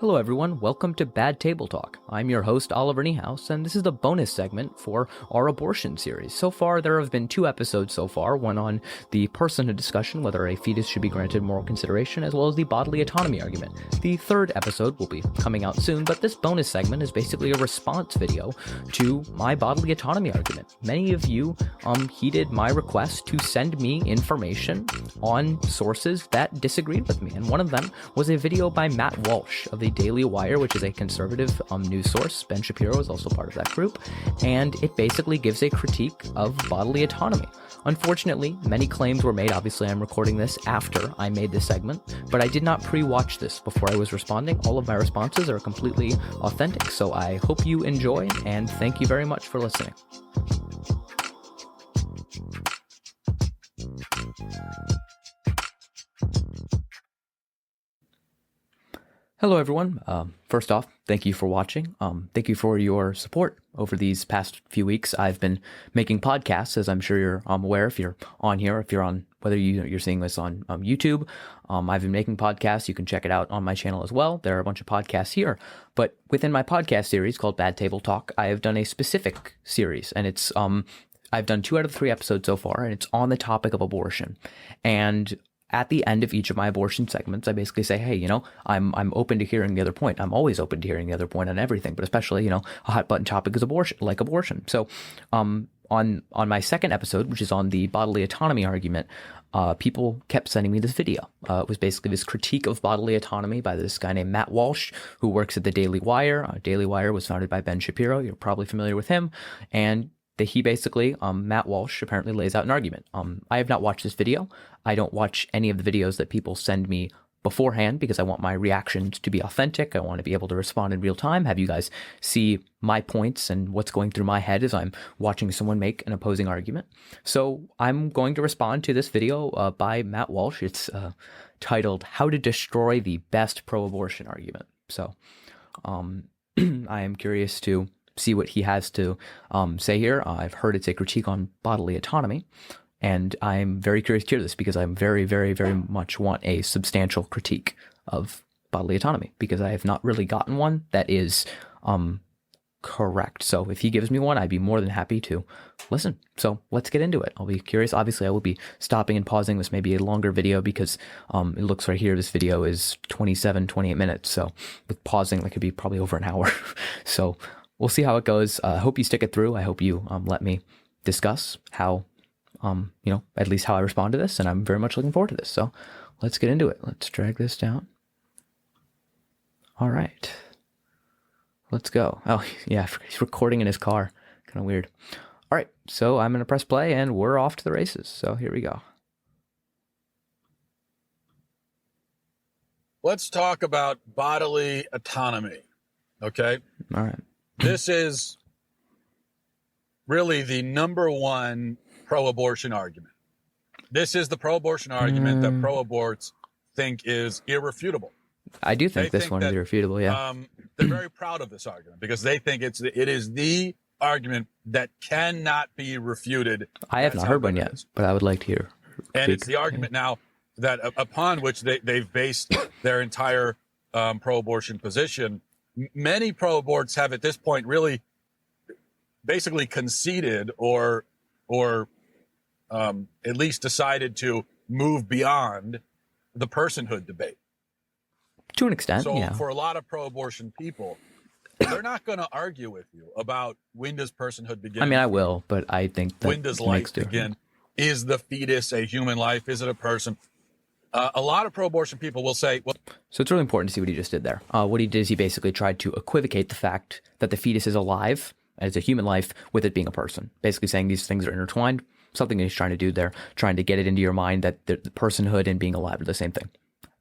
Hello everyone, welcome to Bad Table Talk. I'm your host Oliver Niehaus, and this is the bonus segment for our abortion series. So far, there have been 2 episodes so far, one on the personhood discussion, whether a fetus should be granted moral consideration, as well as the bodily autonomy argument. The 3rd episode will be coming out soon, but this bonus segment is basically a response video to my bodily autonomy argument. Many of you heeded my request to send me information on sources that disagreed with me, and one of them was a video by Matt Walsh of the Daily Wire, which is a conservative news source. Ben Shapiro is also part of that group, and it basically gives a critique of bodily autonomy. Unfortunately, many claims were made. Obviously, I'm recording this after I made this segment, but I did not pre-watch this before I was responding. All of my responses are completely authentic, so I hope you enjoy, and thank you very much for listening. Hello, everyone. First off, thank you for watching. Thank you for your support over these past few weeks. I've been making podcasts, as I'm sure you're aware if you're on here, if you're on, whether you're seeing this on YouTube. I've been making podcasts. You can check it out on my channel as well. There are a bunch of podcasts here. But within my podcast series called Bad Table Talk, I have done a specific series, and it's I've done 2 out of 3 episodes so far, and it's on the topic of abortion. And at the end of each of my abortion segments, I basically say, hey, I'm open to hearing the other point. I'm always open to heaaring the other point on everything, but especially, a hot button topic is abortion. So, on my 2nd episode, which is on the bodily autonomy argument, people kept sending me this video. It was basically this critique of bodily autonomy by this guy named Matt Walsh, who works at the Daily Wire. Daily Wire was founded by Ben Shapiro. You're probably familiar with him. And he basically, Matt Walsh apparently lays out an argument. I have not watched this video. I don't watch any of the videos that people send me beforehand because I want my reactions to be authentic. I want to be able to respond in real time, have you guys see my points and what's going through my head as I'm watching someone make an opposing argument. So I'm going to respond to this video by Matt Walsh. It's titled, How to Destroy the Best Pro-Abortion Argument. So I am curious to see what he has to say here. I've heard it's a critique on bodily autonomy, and I'm very curious to hear this because I'm very, very, very much want a substantial critique of bodily autonomy because I have not really gotten one that is correct. So if he gives me one, I'd be more than happy to listen. So let's get into it. I'll be curious. Obviously, I will be stopping and pausing. This may be a longer video because it looks right here, this video is 28 minutes. So with pausing, that could be probably over an hour. So we'll see how it goes. I hope you stick it through. I hope you let me discuss how, at least how I respond to this. And I'm very much looking forward to this. So let's get into it. Let's drag this down. All right. Let's go. Oh, yeah, he's recording in his car. Kind of weird. All right. So I'm going to press play and we're off to the races. So here we go. Let's talk about bodily autonomy. Okay. All right. This is really the number one pro-abortion argument. This is the pro-abortion argument that pro-aborts think is irrefutable. I do think this one is irrefutable, yeah. They're very proud of this argument because they think it is the argument that cannot be refuted. I have not heard one yet, but I would like to hear. And it's the argument now that upon which they've based their entire pro-abortion position. Many pro-aborts have at this point really basically conceded or at least decided to move beyond the personhood debate. To an extent, so yeah. For a lot of pro-abortion people, they're not going to argue with you about when does personhood begin. I mean, I will, but I think that when does life begin? Is the fetus a human life? Is it a person? A lot of pro-abortion people will say, well... So it's really important to see what he just did there. What he did is he basically tried to equivocate the fact that the fetus is alive as a human life with it being a person. Basically saying these things are intertwined. Something that he's trying to do there, trying to get it into your mind that the personhood and being alive are the same thing.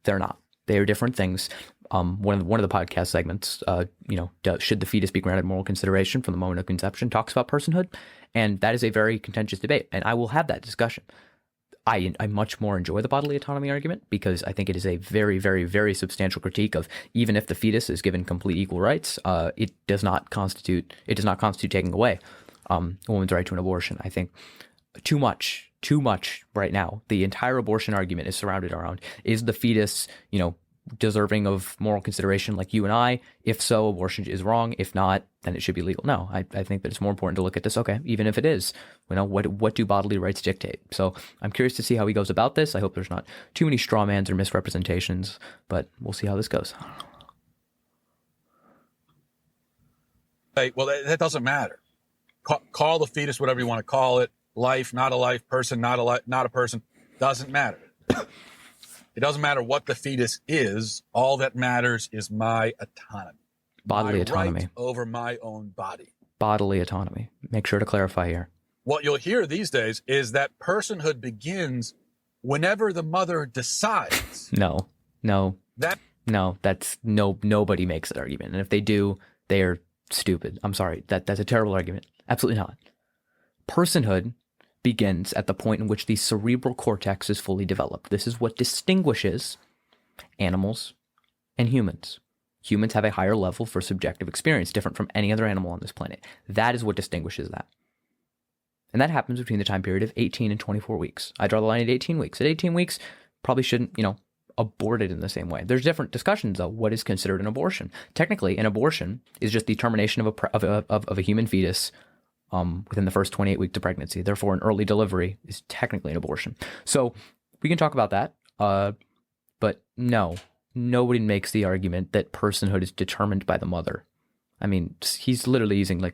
They're not. They are different things. One of the podcast segments, should the fetus be granted moral consideration from the moment of conception, talks about personhood. And that is a very contentious debate. And I will have that discussion. I much more enjoy the bodily autonomy argument because I think it is a very, very, very substantial critique of even if the fetus is given complete equal rights, it does not constitute taking away a woman's right to an abortion. I think too much right now. The entire abortion argument is surrounded around, is the fetus, deserving of moral consideration like you and I? If so, abortion is wrong. If not, then it should be legal. No, I think that it's more important to look at this. Okay, even if it is, what do bodily rights dictate? So I'm curious to see how he goes about this. I hope there's not too many straw mans or misrepresentations, but we'll see how this goes. Hey, well, that doesn't matter. Call the fetus whatever you want to call it. Life, not a life. Person, not a person. Doesn't matter. It doesn't matter what the fetus is. All that matters is my autonomy. Bodily autonomy. Right over my own body. Bodily autonomy. Make sure to clarify here. What you'll hear these days is that personhood begins whenever the mother decides. Nobody makes that argument. And if they do, they are stupid. I'm sorry. That's a terrible argument. Absolutely not. Personhood begins at the point in which the cerebral cortex is fully developed. This is what distinguishes animals and humans. Humans have a higher level for subjective experience, different from any other animal on this planet. That is what distinguishes that. And that happens between the time period of 18 and 24 weeks. I draw the line at 18 weeks. At 18 weeks, probably shouldn't, abort it in the same way. There's different discussions, though. What is considered an abortion? Technically, an abortion is just the termination of a human fetus within the first 28 weeks of pregnancy. Therefore, an early delivery is technically an abortion. So we can talk about that. But no, nobody makes the argument that personhood is determined by the mother. I mean, he's literally using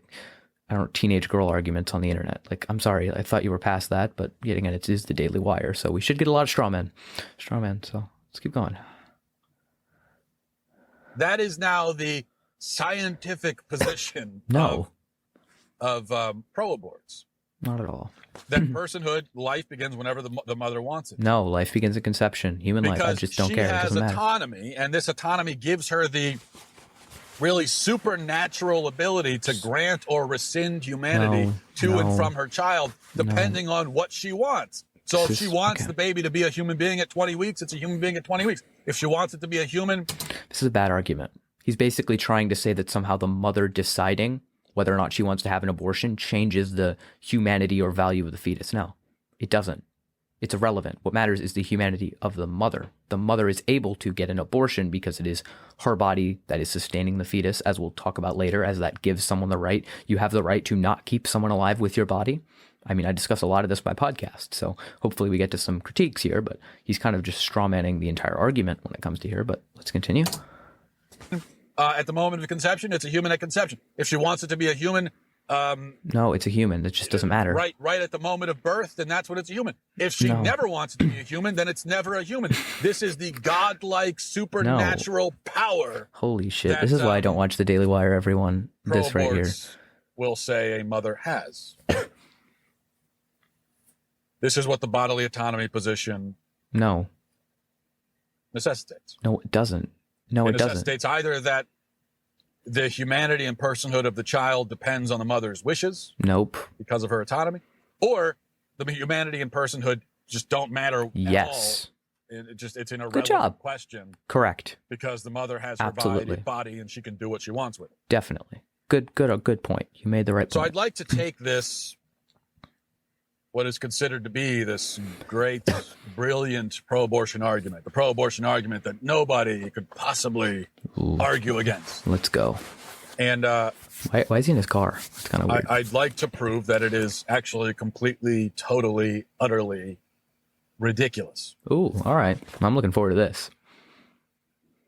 teenage girl arguments on the internet. I'm sorry, I thought you were past that, but yet again, it is the Daily Wire. So we should get a lot of straw men. So let's keep going. That is now the scientific position. No. Of pro-aborts. Not at all. That personhood, life begins whenever the mother wants it. No, life begins at conception. Human life, I just don't care. It doesn't matter. She has autonomy, and this autonomy gives her the really supernatural ability to grant or rescind humanity and from her child, depending on what she wants. So if she wants the baby to be a human being at 20 weeks, it's a human being at 20 weeks. If she wants it to be a human... This is a bad argument. He's basically trying to say that somehow the mother deciding whether or not she wants to have an abortion changes the humanity or value of the fetus. No, it doesn't. It's irrelevant. What matters is the humanity of the mother. The mother is able to get an abortion because it is her body that is sustaining the fetus, as we'll talk about later, as that gives someone the right. You have the right to not keep someone alive with your body. I mean, I discuss a lot of this in my podcast, so hopefully we get to some critiques here, but he's kind of just strawmanning the entire argument when it comes to here, but let's continue. At the moment of conception, it's a human at conception. If she wants it to be a human... no, it's a human. It just doesn't matter. Right at the moment of birth, then that's what it's a human. If she never wants it to be a human, then it's never a human. This is the godlike supernatural power. Holy shit. This is why I don't watch the Daily Wire, everyone. This right here. Will say a mother has. This is what the bodily autonomy position necessitates. No, it doesn't. No, it doesn't. It necessitates either that the humanity and personhood of the child depends on the mother's wishes. Nope. Because of her autonomy. Or the humanity and personhood just don't matter at all. It's an irrelevant question. Correct. Because the mother has her body and she can do what she wants with it. Definitely. Good point. You made the right point. So I'd like to take this, what is considered to be this great, brilliant pro-abortion argument, the pro-abortion argument that nobody could possibly argue against. Let's go. And why is he in his car? It's kind of weird. I'd like to prove that it is actually completely, totally, utterly ridiculous. Ooh, all right. I'm looking forward to this.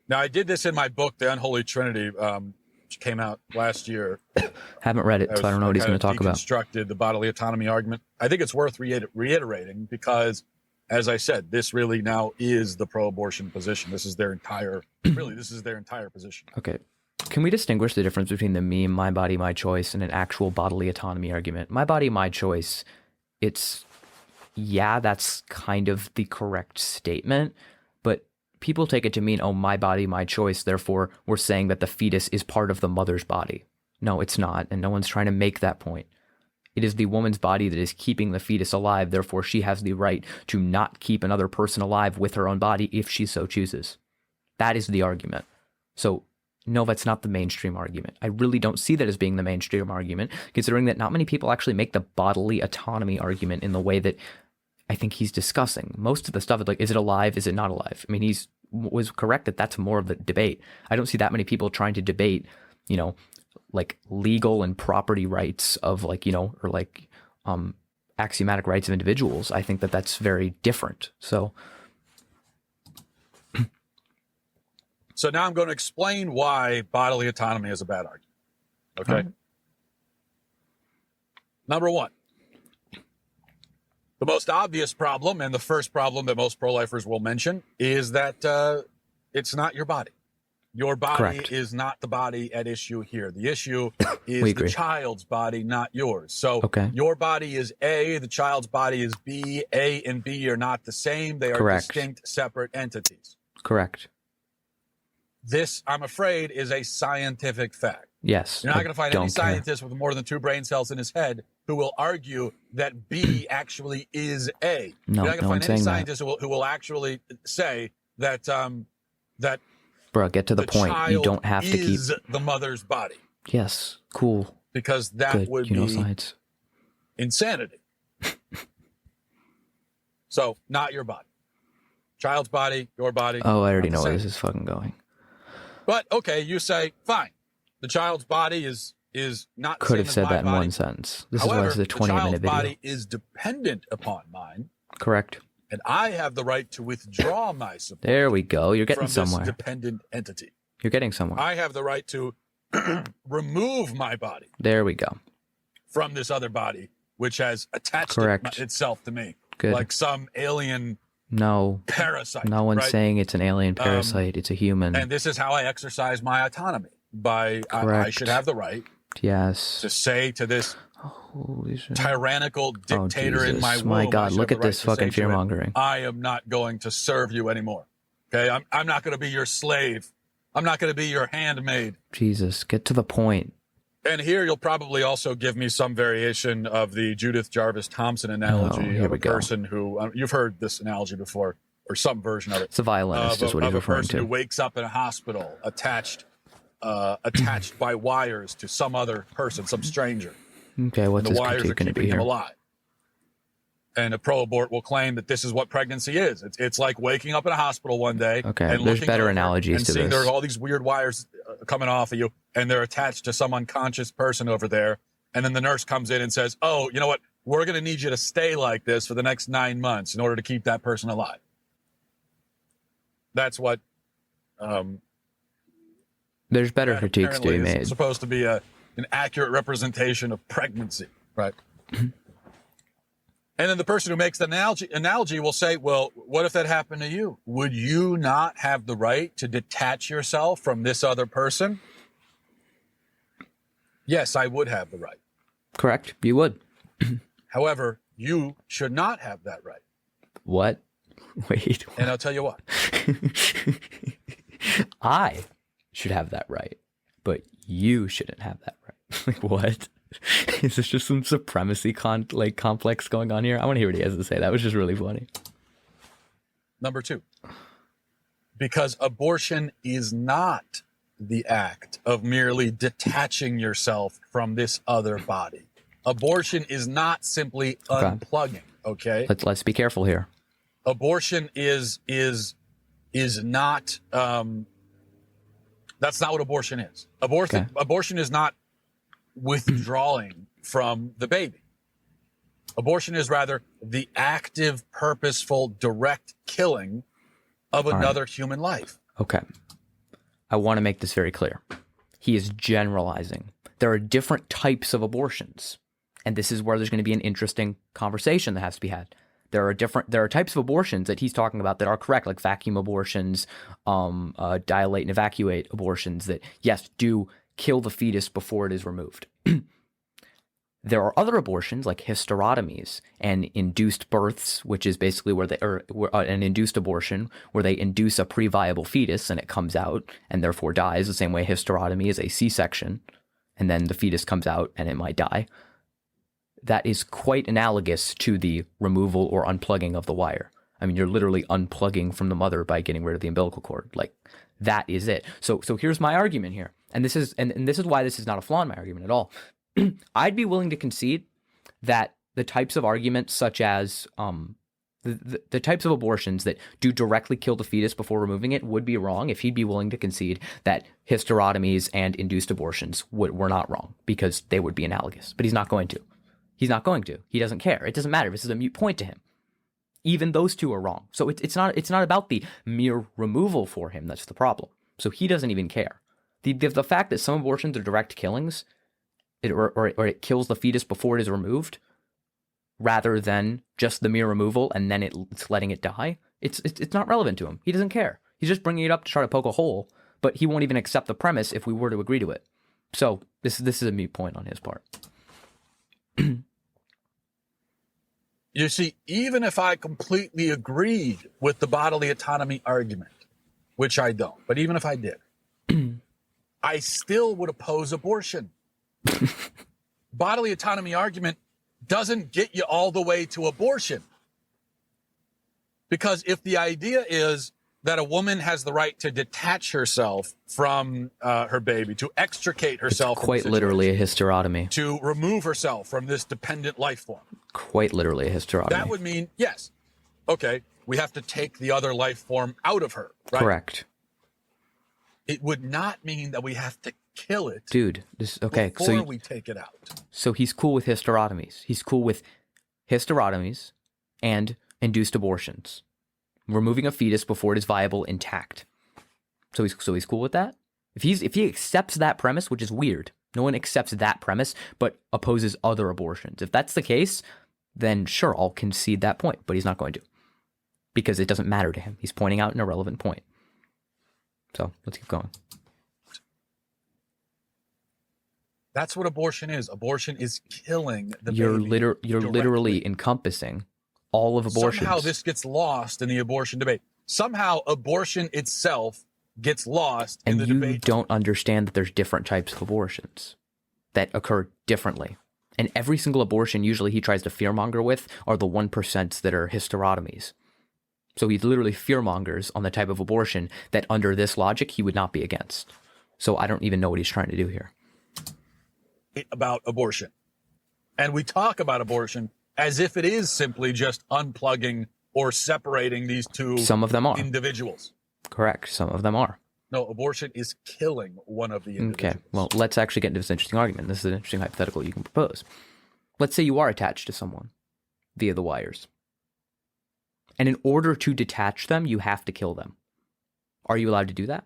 Now, I did this in my book, The Unholy Trinity, which came out last year. Haven't read it, so I don't know what he's going to talk about. Deconstructed the bodily autonomy argument. I think it's worth reiterating because, as I said, this really now is the pro-abortion position. This is their entire position. Okay. Can we distinguish the difference between the me, my body, my choice, and an actual bodily autonomy argument? My body, my choice, that's kind of the correct statement, but people take it to mean, oh, my body, my choice, therefore we're saying that the fetus is part of the mother's body. No, it's not, and no one's trying to make that point. It is the woman's body that is keeping the fetus alive, therefore she has the right to not keep another person alive with her own body if she so chooses. That is the argument. So, no, that's not the mainstream argument. I really don't see that as being the mainstream argument, considering that not many people actually make the bodily autonomy argument in the way that I think he's discussing. Most of the stuff is like, is it alive? Is it not alive? I mean, he's was correct that that's more of the debate. I don't see that many people trying to debate, you know, like legal and property rights of like, you know, or like axiomatic rights of individuals. I think that that's very different. So now I'm going to explain why bodily autonomy is a bad argument. Okay. Right. Number one, the most obvious problem and the first problem that most pro-lifers will mention is that it's not your body. Your body Correct. is not the body at issue here. The issue is the child's body, not yours. So your body is A, the child's body is B. A and B are not the same. They are distinct, separate entities. Correct. This, I'm afraid, is a scientific fact. Yes. You're not going to find any scientist with more than 2 brain cells in his head who will argue that B actually is A. No, You're not going to find any scientist who will actually say that that. Bro, get to the point. You don't have to keep the mother's body. Yes. Cool. Because that would be insanity. So, not your body. Child's body, your body. Oh, I already know where this is fucking going. But okay, you say, fine. The child's body is not. Could have said that in one sentence. This is why this is a 20-minute video. The child's body is dependent upon mine. Correct. And I have the right to withdraw my support. There we go. You're getting somewhere. This dependent entity. You're getting somewhere. I have the right to remove my body. There we go. From this other body, which has attached itself to me. Good. Like some alien parasite. No one's saying it's an alien parasite. It's a human. And this is how I exercise my autonomy. I should have the right to say to this tyrannical dictator in my womb. My God, look at this fucking fear-mongering. I am not going to serve you anymore. Okay? I'm not going to be your slave. I'm not going to be your handmaid. Jesus, get to the point. And here you'll probably also give me some variation of the Judith Jarvis Thompson analogy of a person who, you've heard this analogy before, or some version of it. It's a violinist is what he's referring to. Of a person who wakes up in a hospital attached by wires to some other person, some stranger. Okay, what's his critique going to be here? Alive. And a pro-abort will claim that this is what pregnancy is. It's like waking up in a hospital one day. Okay, and there's better analogies to seeing this. There's all these weird wires coming off of you, and they're attached to some unconscious person over there. And then the nurse comes in and says, "Oh, you know what? We're going to need you to stay like this for the next 9 months in order to keep that person alive." That's what. There's better critiques to be made. It's supposed to be an accurate representation of pregnancy, right? And then the person who makes the analogy will say, well, what if that happened to you? Would you not have the right to detach yourself from this other person? Yes, I would have the right. Correct. You would. However, you should not have that right. What? Wait. What? And I'll tell you what. I should have that right, but you shouldn't have that right. Like, what? Is this just some supremacy complex going on here? I want to hear what he has to say. That was just really funny. Number 2, because abortion is not the act of merely detaching yourself from this other body. Abortion is not simply unplugging. Okay. Let's be careful here. Abortion is not. That's not what abortion is. Abortion is not withdrawing from the baby. Abortion is rather the active, purposeful, direct killing of another human life. Okay. I want to make this very clear. He is generalizing. There are different types of abortions, and this is where there's going to be an interesting conversation that has to be had. There are types of abortions that he's talking about that are correct, like vacuum abortions, dilate and evacuate abortions that, yes, do kill the fetus before it is removed. There are other abortions like hysterotomies and induced births, which is basically an induced abortion where they induce a pre-viable fetus and it comes out and therefore dies, the same way hysterotomy is a C-section, and then the fetus comes out and it might die. That is quite analogous to the removal or unplugging of the wire. I mean, you're literally unplugging from the mother by getting rid of the umbilical cord. Like, that is it. So here's my argument here. And this is why this is not a flaw in my argument at all. I'd be willing to concede that the types of arguments such as The types of abortions that do directly kill the fetus before removing it would be wrong if he'd be willing to concede that hysterotomies and induced abortions were not wrong, because they would be analogous. But he's not going to. He's not going to. He doesn't care. It doesn't matter. This is a moot point to him. Even those two are wrong. So it's not about the mere removal for him that's the problem. So he doesn't even care. The fact that some abortions are direct killings, or it kills the fetus before it is removed, rather than just the mere removal and then it's letting it die, it's not relevant to him. He doesn't care. He's just bringing it up to try to poke a hole, but he won't even accept the premise if we were to agree to it. So this is a moot point on his part. You see, even if I completely agreed with the bodily autonomy argument, which I don't, but even if I did, I still would oppose abortion. Bodily autonomy argument doesn't get you all the way to abortion. Because if the idea is that a woman has the right to detach herself from her baby, to extricate herself, it's quite literally a hysterotomy, to remove herself from this dependent life form, quite literally a hysterotomy, that would mean, yes, okay, we have to take the other life form out of her, right? Correct. It would not mean that we have to kill it, dude. Okay, before we take it out. So he's cool with hysterotomies. He's cool with hysterotomies and induced abortions, removing a fetus before it is viable intact. So he's cool with that. If he accepts that premise, which is weird, no one accepts that premise, but opposes other abortions. If that's the case, then sure, I'll concede that point. But he's not going to, because it doesn't matter to him. He's pointing out an irrelevant point. So let's keep going. That's what abortion is. Abortion is killing the you're baby. You're literally encompassing all of abortions. Somehow this gets lost in the abortion debate. Somehow abortion itself gets lost in the debate. And you don't understand that there's different types of abortions that occur differently. And every single abortion usually he tries to fearmonger with are the 1% that are hysterotomies. So he literally fearmongers on the type of abortion that under this logic he would not be against. So I don't even know what he's trying to do here. About abortion. And we talk about abortion as if it is simply just unplugging or separating these two Some of them are. individuals. Correct. Some of them are. No, abortion is killing one of the individuals. Okay, well, let's actually get into this interesting argument. This is an interesting hypothetical you can propose. Let's say you are attached to someone via the wires. And in order to detach them, you have to kill them. Are you allowed to do that?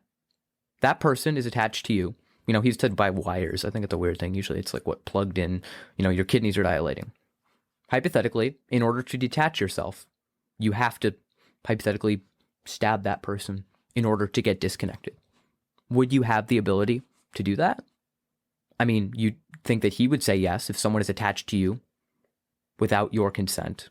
That person is attached to you. You know, he's attached by wires. I think it's a weird thing. Usually it's like what, plugged in, you know, your kidneys are dilating. Hypothetically, in order to detach yourself, you have to hypothetically stab that person in order to get disconnected. Would you have the ability to do that? I mean, you'd think that he would say yes if someone is attached to you without your consent,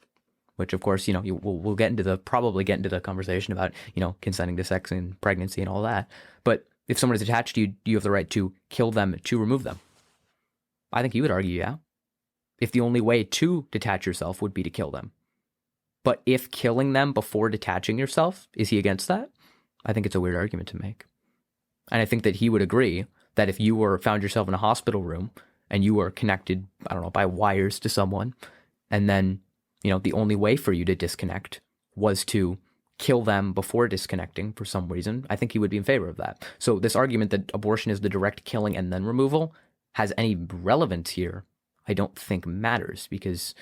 which of course, you know, we'll probably get into the conversation about, you know, consenting to sex and pregnancy and all that. But if someone is attached to you, you have the right to kill them, to remove them. I think he would argue, yeah. If the only way to detach yourself would be to kill them. But if killing them before detaching yourself, is he against that? I think it's a weird argument to make. And I think that he would agree that if you found yourself in a hospital room and you were connected, I don't know, by wires to someone, and then, you know, the only way for you to disconnect was to kill them before disconnecting for some reason, I think he would be in favor of that. So this argument that abortion is the direct killing and then removal has any relevance here, I don't think matters, because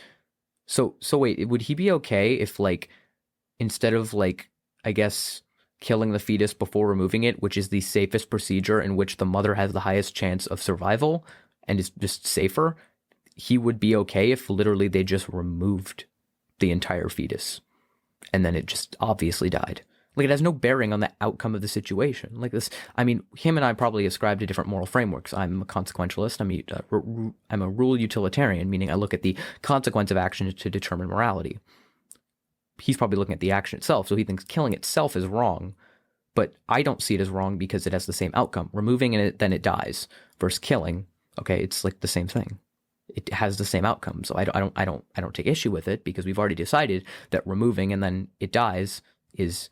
so wait, would he be okay if, like, instead of, like, I guess killing the fetus before removing it, which is the safest procedure in which the mother has the highest chance of survival and is just safer, he would be okay if literally they just removed the entire fetus and then it just obviously died? Like, it has no bearing on the outcome of the situation. Like this, I mean, him and I probably ascribe to different moral frameworks. I'm a consequentialist. I'm a rule utilitarian, meaning I look at the consequence of action to determine morality. He's probably looking at the action itself, so he thinks killing itself is wrong. But I don't see it as wrong because it has the same outcome. Removing it, then it dies. Versus killing, okay, it's like the same thing. It has the same outcome. So I don't take issue with it, because we've already decided that removing and then it dies is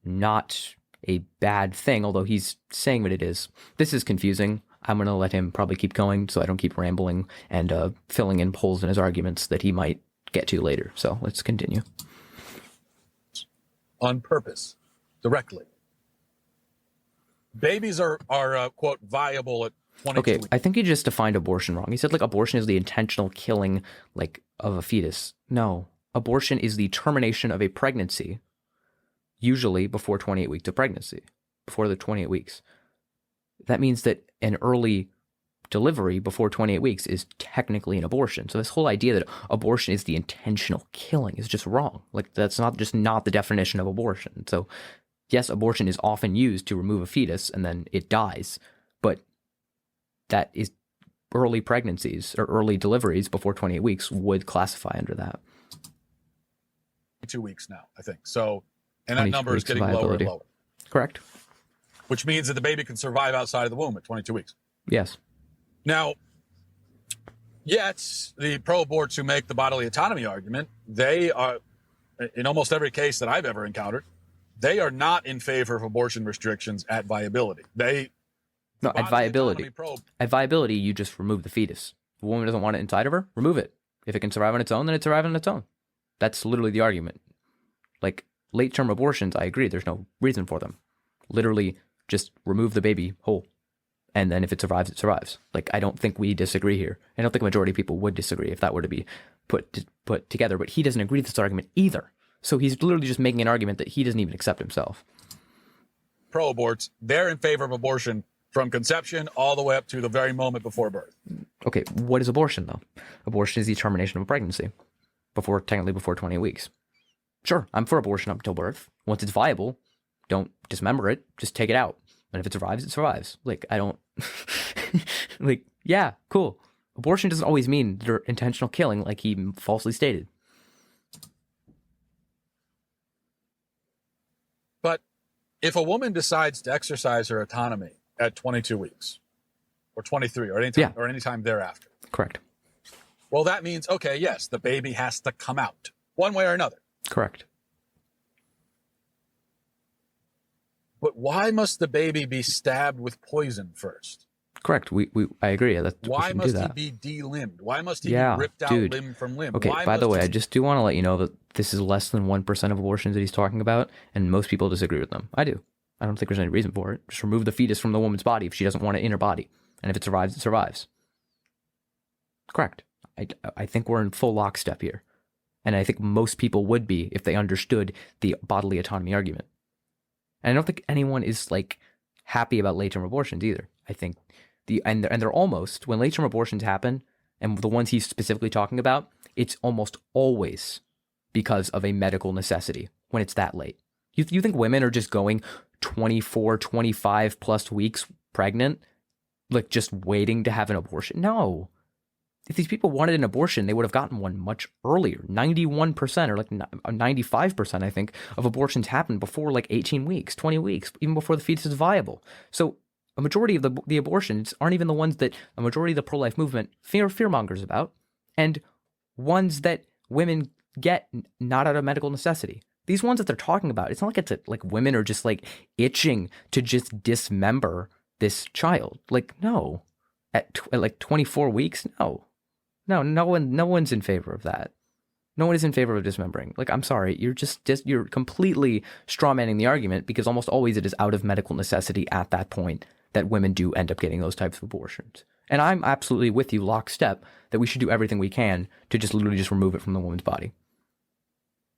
not a bad thing, although he's saying what it is. This is confusing. I'm going to let him probably keep going so I don't keep rambling and filling in holes in his arguments that he might get to later. So let's continue. on purpose, directly. Babies are quote, viable at 22 Okay, weeks. I think he just defined abortion wrong. He said, like, abortion is the intentional killing, like, of a fetus. No, abortion is the termination of a pregnancy, usually before 28 weeks of pregnancy, before the 28 weeks. That means that an early delivery before 28 weeks is technically an abortion. So this whole idea that abortion is the intentional killing is just wrong. Like, that's not the definition of abortion. So yes, abortion is often used to remove a fetus and then it dies, but that is early pregnancies or early deliveries before 28 weeks would classify under that. 2 weeks now, I think. So, and that number is getting lower and lower. Correct. Which means that the baby can survive outside of the womb at 22 weeks. Yes. Now, yet the pro-aborts who make the bodily autonomy argument, they are, in almost every case that I've ever encountered, they are not in favor of abortion restrictions at viability. At viability, you just remove the fetus. If a woman doesn't want it inside of her, remove it. If it can survive on its own, then it survives on its own. That's literally the argument. Like, late-term abortions, I agree, there's no reason for them. Literally, just remove the baby whole. And then if it survives, it survives. Like, I don't think we disagree here. I don't think a majority of people would disagree if that were to be put together. But he doesn't agree with this argument either. So he's literally just making an argument that he doesn't even accept himself. Pro-aborts, they're in favor of abortion from conception all the way up to the very moment before birth. Okay, what is abortion, though? Abortion is the termination of a pregnancy, technically before 28 weeks. Sure, I'm for abortion up until birth. Once it's viable, don't dismember it, just take it out. And if it survives, it survives. Like, I don't... like, yeah, cool. Abortion doesn't always mean intentional killing, like he falsely stated. But if a woman decides to exercise her autonomy at 22 weeks, or 23, or any time thereafter. Correct. Well, that means, okay, yes, the baby has to come out, one way or another. Correct. But why must the baby be stabbed with poison first? Correct. I agree. Why must he be delimbed? Why must he be ripped out limb from limb? Okay, by the way, I just do want to let you know that this is less than 1% of abortions that he's talking about, and most people disagree with them. I do. I don't think there's any reason for it. Just remove the fetus from the woman's body if she doesn't want it in her body. And if it survives, it survives. Correct. I think we're in full lockstep here. And I think most people would be if they understood the bodily autonomy argument. And I don't think anyone is, like, happy about late-term abortions either. I think and they're almost, when late-term abortions happen, and the ones he's specifically talking about, it's almost always because of a medical necessity when it's that late. You think women are just going 24, 25 plus weeks pregnant, like just waiting to have an abortion? No. If these people wanted an abortion, they would have gotten one much earlier. 91% or like 95%, I think, of abortions happen before like 18 weeks, 20 weeks, even before the fetus is viable. So a majority of the abortions aren't even the ones that a majority of the pro-life movement fearmongers about, and ones that women get not out of medical necessity. These ones that they're talking about, it's not like women are just like itching to just dismember this child. Like, no. At like 24 weeks, no. No one's in favor of that. No one is in favor of dismembering. Like, I'm sorry, you're completely strawmanning the argument, because almost always it is out of medical necessity at that point that women do end up getting those types of abortions. And I'm absolutely with you, lockstep, that we should do everything we can to just literally just remove it from the woman's body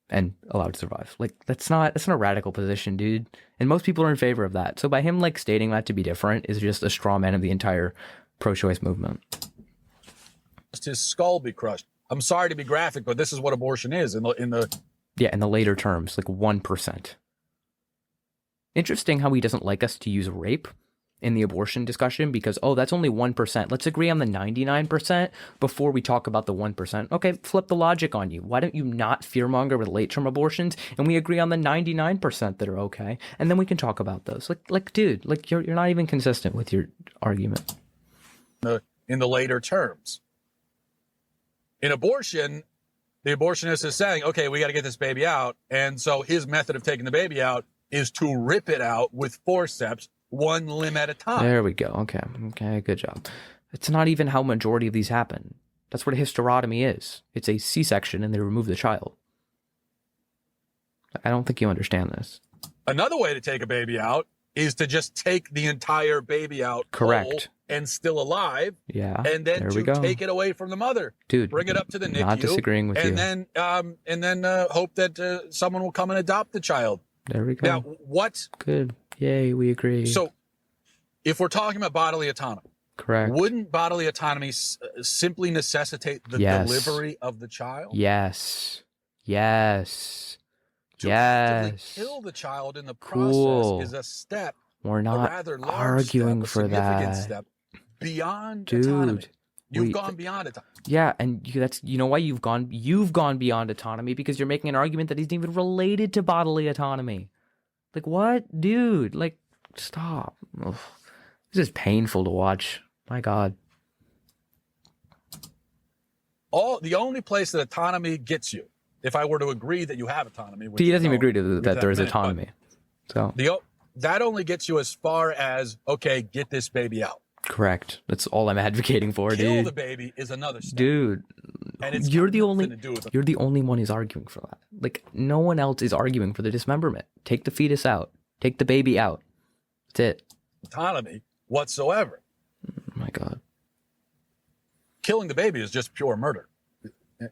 and allow it to survive. Like, that's not a radical position, dude. And most people are in favor of that. So by him like stating that to be different is just a straw man of the entire pro-choice movement. His skull be crushed. I'm sorry to be graphic, but this is what abortion is in the later terms, like 1%. Interesting how he doesn't like us to use rape in the abortion discussion, because, that's only 1%. Let's agree on the 99% before we talk about the 1%. Okay, flip the logic on you. Why don't you not fearmonger with late-term abortions, and we agree on the 99% that are okay, and then we can talk about those. Like, dude, like you're not even consistent with your argument. In the later terms. In abortion, the abortionist is saying, okay, we got to get this baby out. And so his method of taking the baby out is to rip it out with forceps, one limb at a time. There we go. Okay, good job. It's not even how majority of these happen. That's what a hysterotomy is. It's a C-section and they remove the child. I don't think you understand this. Another way to take a baby out is to just take the entire baby out Correct. whole and still alive. Yeah. And then there we to go. take it away from the mother. Dude, bring it up to the NICU. Not disagreeing with you. And then hope that someone will come and adopt the child. There we go. Now, what? Good. Yay, we agree. So if we're talking about bodily autonomy, correct. Wouldn't bodily autonomy simply necessitate the delivery of the child? Yes. Yes. To yes. kill the child in the process is a step. We're not arguing for that. Step beyond Dude, autonomy. You've gone beyond autonomy. Yeah, and that's why you've gone beyond autonomy, because you're making an argument that isn't even related to bodily autonomy. Like, what? Dude, like, stop. Ugh. This is painful to watch. My God. The only place that autonomy gets you, if I were to agree that you have autonomy, which he doesn't even agree to that there is autonomy. So that only gets you as far as, okay, get this baby out. Correct. That's all I'm advocating for, dude. Kill the baby is another step. Dude, and you're the only one who's arguing for that. Like, no one else is arguing for the dismemberment. Take the fetus out. Take the baby out. That's it. Autonomy whatsoever. Oh my God. Killing the baby is just pure murder.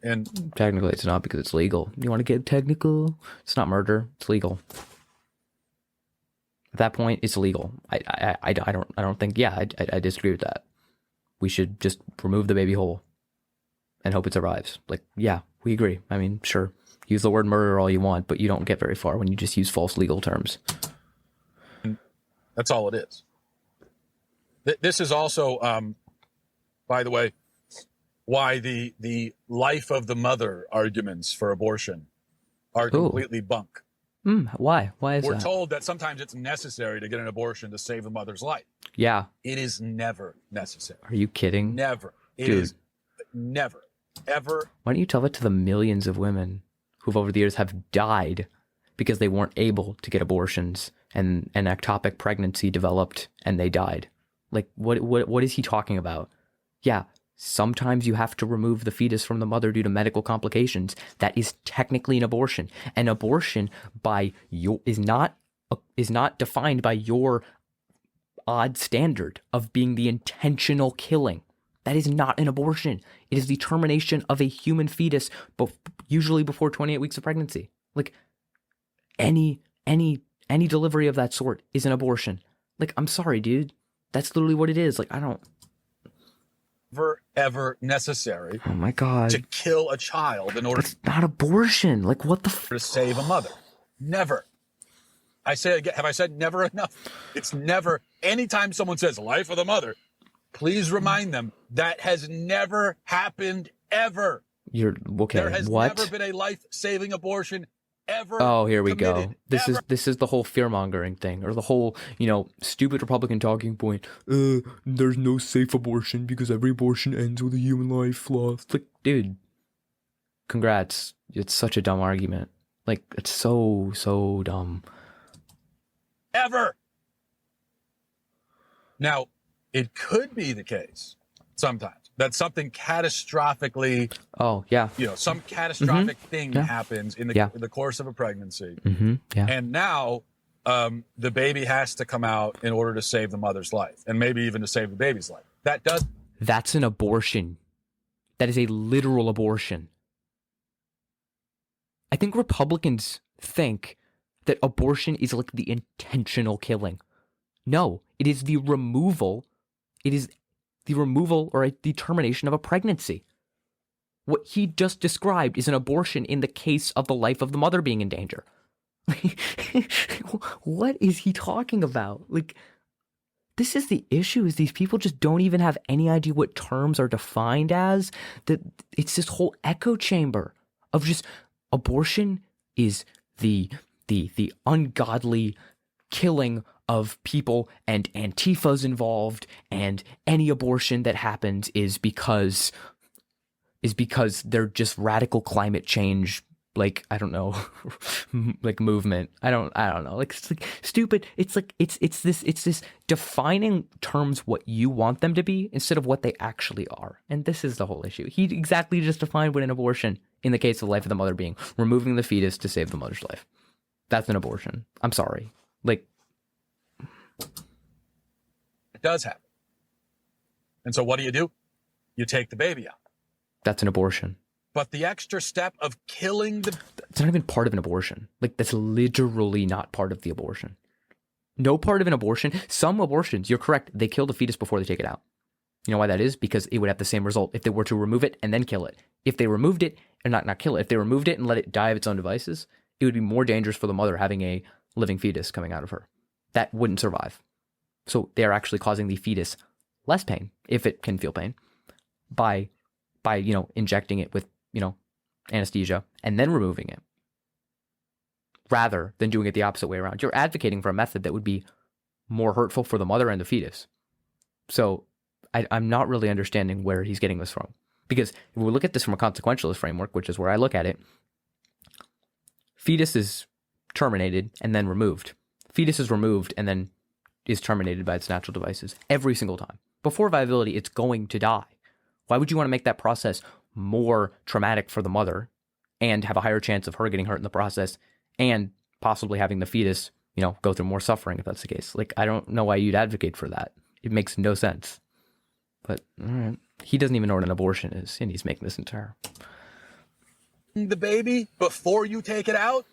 And technically it's not, because it's legal. You want to get technical? It's not murder. It's legal. At that point, it's legal. I don't think. Yeah, I disagree with that. We should just remove the baby whole and hope it survives. Like, yeah, we agree. I mean, sure, use the word murder all you want, but you don't get very far when you just use false legal terms. That's all it is. This is also, by the way, why the life of the mother arguments for abortion are completely bunk. Why? Why is that? We're told that sometimes it's necessary to get an abortion to save the mother's life. Yeah. It is never necessary. Are you kidding? Never. It is never, ever. Why don't you tell that to the millions of women who've over the years have died because they weren't able to get abortions, and an ectopic pregnancy developed and they died? Like, what is he talking about? Yeah. Sometimes you have to remove the fetus from the mother due to medical complications. That is technically an abortion. An abortion is not defined by your odd standard of being the intentional killing. That is not an abortion. It is the termination of a human fetus, usually before 28 weeks of pregnancy. Like, any delivery of that sort is an abortion. Like, I'm sorry, dude. That's literally what it is. Like, I don't. Ever necessary. Oh my God. To kill a child in order. It's not abortion. Like, what the to save a mother. Never. I say again. Have I said never enough? It's never. Anytime someone says life of the mother, please remind them that has never happened ever. You're okay. There has what? never been a life-saving abortion ever. Oh, here we go. This ever. is the whole fear-mongering thing, or the whole, stupid Republican talking point. There's no safe abortion because every abortion ends with a human life lost. Like, dude, congrats. It's such a dumb argument. Like, it's so dumb. Ever. Now, it could be the case sometimes that something catastrophically, some catastrophic thing happens in the course of a pregnancy. And now the baby has to come out in order to save the mother's life, and maybe even to save the baby's life. That's an abortion. That is a literal abortion. I think Republicans think that abortion is like the intentional killing. No, it is the removal. It is the removal or the termination of a pregnancy. What he just described is an abortion in the case of the life of the mother being in danger. What is he talking about? Like, this is the issue, is these people just don't even have any idea what terms are defined as. That it's this whole echo chamber of just abortion is the ungodly killing of people, and Antifa's involved, and any abortion that happens is because they're just radical climate change, like, I don't know, like movement. I don't know. Like, it's like stupid. It's like it's this defining terms what you want them to be instead of what they actually are. And this is the whole issue. He exactly just defined what an abortion in the case of the life of the mother being removing the fetus to save the mother's life. That's an abortion. I'm sorry. Like, it does happen. And so what do? You take the baby out. that's an abortion. But the extra step of killing the... It's not even part of an abortion. Like, that's literally not part of the abortion. No part of an abortion. Some abortions, you're correct, they kill the fetus before they take it out. You know why that is? Because it would have the same result if they were to remove it and then kill it. If they removed it, and not kill it, if they removed it and let it die of its own devices, it would be more dangerous for the mother having a living fetus coming out of her. That wouldn't survive. So they're actually causing the fetus less pain, if it can feel pain, by injecting it with, anesthesia and then removing it, rather than doing it the opposite way around. You're advocating for a method that would be more hurtful for the mother and the fetus. So I'm not really understanding where he's getting this from. Because if we look at this from a consequentialist framework, which is where I look at it, fetus is terminated and then removed. Fetus is removed and then is terminated by its natural devices every single time. Before viability, it's going to die. Why would you want to make that process more traumatic for the mother and have a higher chance of her getting hurt in the process and possibly having the fetus, go through more suffering if that's the case? Like, I don't know why you'd advocate for that. It makes no sense. But all right. He doesn't even know what an abortion is, and he's making this entire... The baby before you take it out?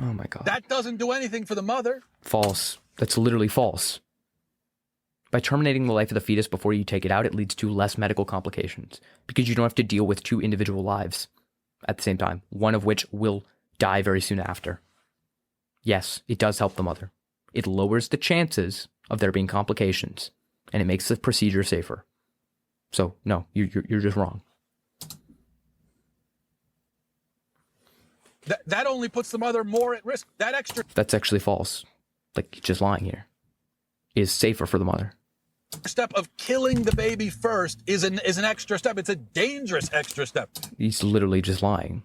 Oh my God. That doesn't do anything for the mother. False. That's literally false. By terminating the life of the fetus before you take it out, it leads to less medical complications because you don't have to deal with two individual lives at the same time, one of which will die very soon after. Yes, it does help the mother. It lowers the chances of there being complications, and it makes the procedure safer. So, no, you're just wrong. That only puts the mother more at risk. That extra... That's actually false. Like, just lying here. Is safer for the mother. Step of killing the baby first is an extra step. It's a dangerous extra step. He's literally just lying.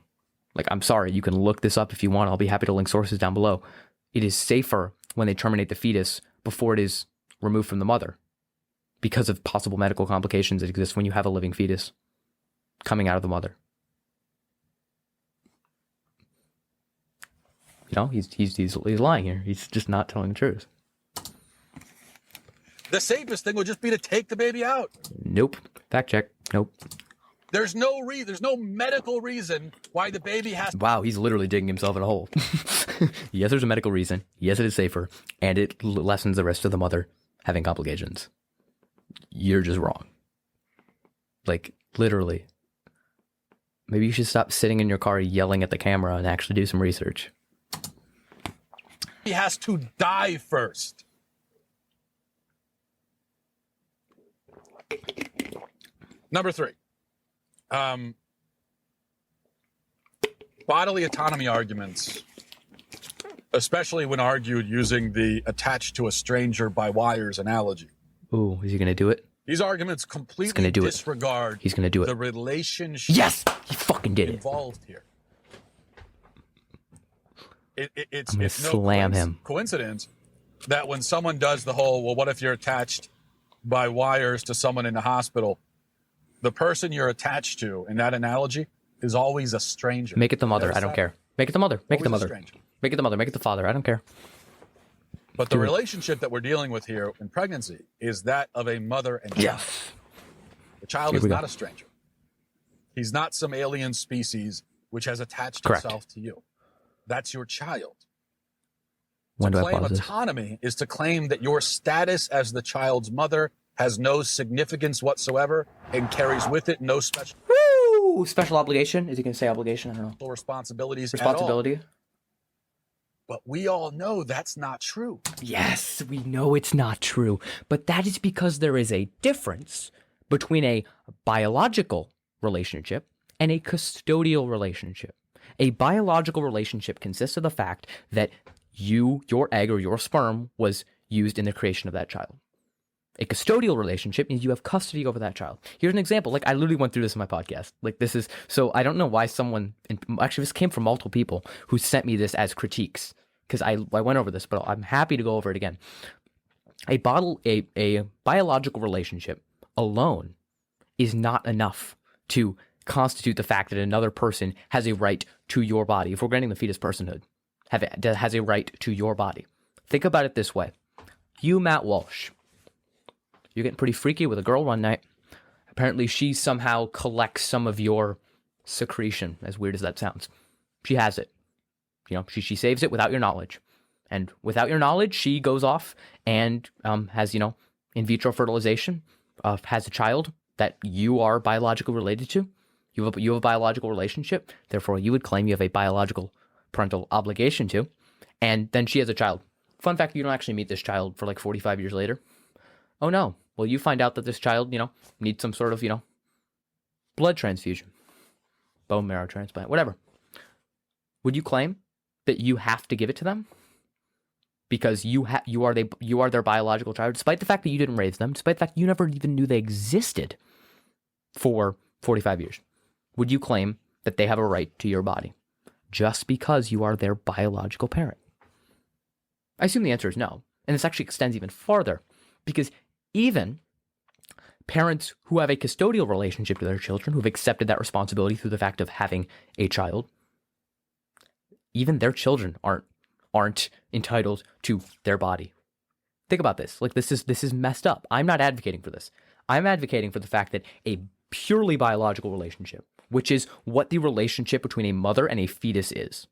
Like, I'm sorry, you can look this up if you want. I'll be happy to link sources down below. It is safer when they terminate the fetus before it is removed from the mother because of possible medical complications that exist when you have a living fetus coming out of the mother. He's lying here. He's just not telling the truth. The safest thing would just be to take the baby out. Nope. Fact check. Nope. There's no medical reason why the baby has... Wow, he's literally digging himself in a hole. Yes, there's a medical reason. Yes, it is safer. And it lessens the risk of the mother having complications. You're just wrong. Like, literally. Maybe you should stop sitting in your car yelling at the camera and actually do some research. He has to die first. Number 3. Bodily autonomy arguments, especially when argued using the attached to a stranger by wires analogy. Ooh, is he going to do it? These arguments completely disregard He's going to do it. The relationship yes! He fucking did involved here. It's no slam him. Coincidence that when someone does the whole, well, what if you're attached by wires to someone in the hospital? The person you're attached to in that analogy is always a stranger. Make it the mother. I don't care. Make it the mother. Make it the mother. Make it the mother. Make it the father. I don't care. But the relationship that we're dealing with here in pregnancy is that of a mother and child. Yes. The child is not a stranger. He's not some alien species which has attached itself to you. That's your child. To claim autonomy is to claim that your status as the child's mother has no significance whatsoever and carries with it no special obligation. Is he going to say obligation? I don't know. Responsibilities. Responsibility. At all. But we all know that's not true. Yes, we know it's not true. But that is because there is a difference between a biological relationship and a custodial relationship. A biological relationship consists of the fact that your egg or your sperm was used in the creation of that child. A custodial relationship means you have custody over that child. Here's an example. Like, I literally went through this in my podcast. Like, this is, so I don't know why someone, actually this came from multiple people who sent me this as critiques, because I went over this, but I'm happy to go over it again. A biological relationship alone is not enough to constitute the fact that another person has a right to your body. If we're granting the fetus personhood, has a right to your body. Think about it this way. You, Matt Walsh, you're getting pretty freaky with a girl one night. Apparently she somehow collects some of your secretion, as weird as that sounds. She has it. She saves it without your knowledge. And without your knowledge, she goes off and has, in vitro fertilization, has a child that you are biologically related to. You have a biological relationship. Therefore, you would claim you have a biological parental obligation to. And then she has a child. Fun fact, you don't actually meet this child for like 45 years later. Oh, no. Well, you find out that this child, needs some sort of, blood transfusion, bone marrow transplant, whatever. Would you claim that you have to give it to them because you are their biological child, despite the fact that you didn't raise them, despite the fact you never even knew they existed for 45 years? Would you claim that they have a right to your body just because you are their biological parent? I assume the answer is no. And this actually extends even farther, because even parents who have a custodial relationship to their children, who've accepted that responsibility through the fact of having a child, even their children aren't entitled to their body. Think about this. Like, this is messed up. I'm not advocating for this. I'm advocating for the fact that a purely biological relationship, which is what the relationship between a mother and a fetus is,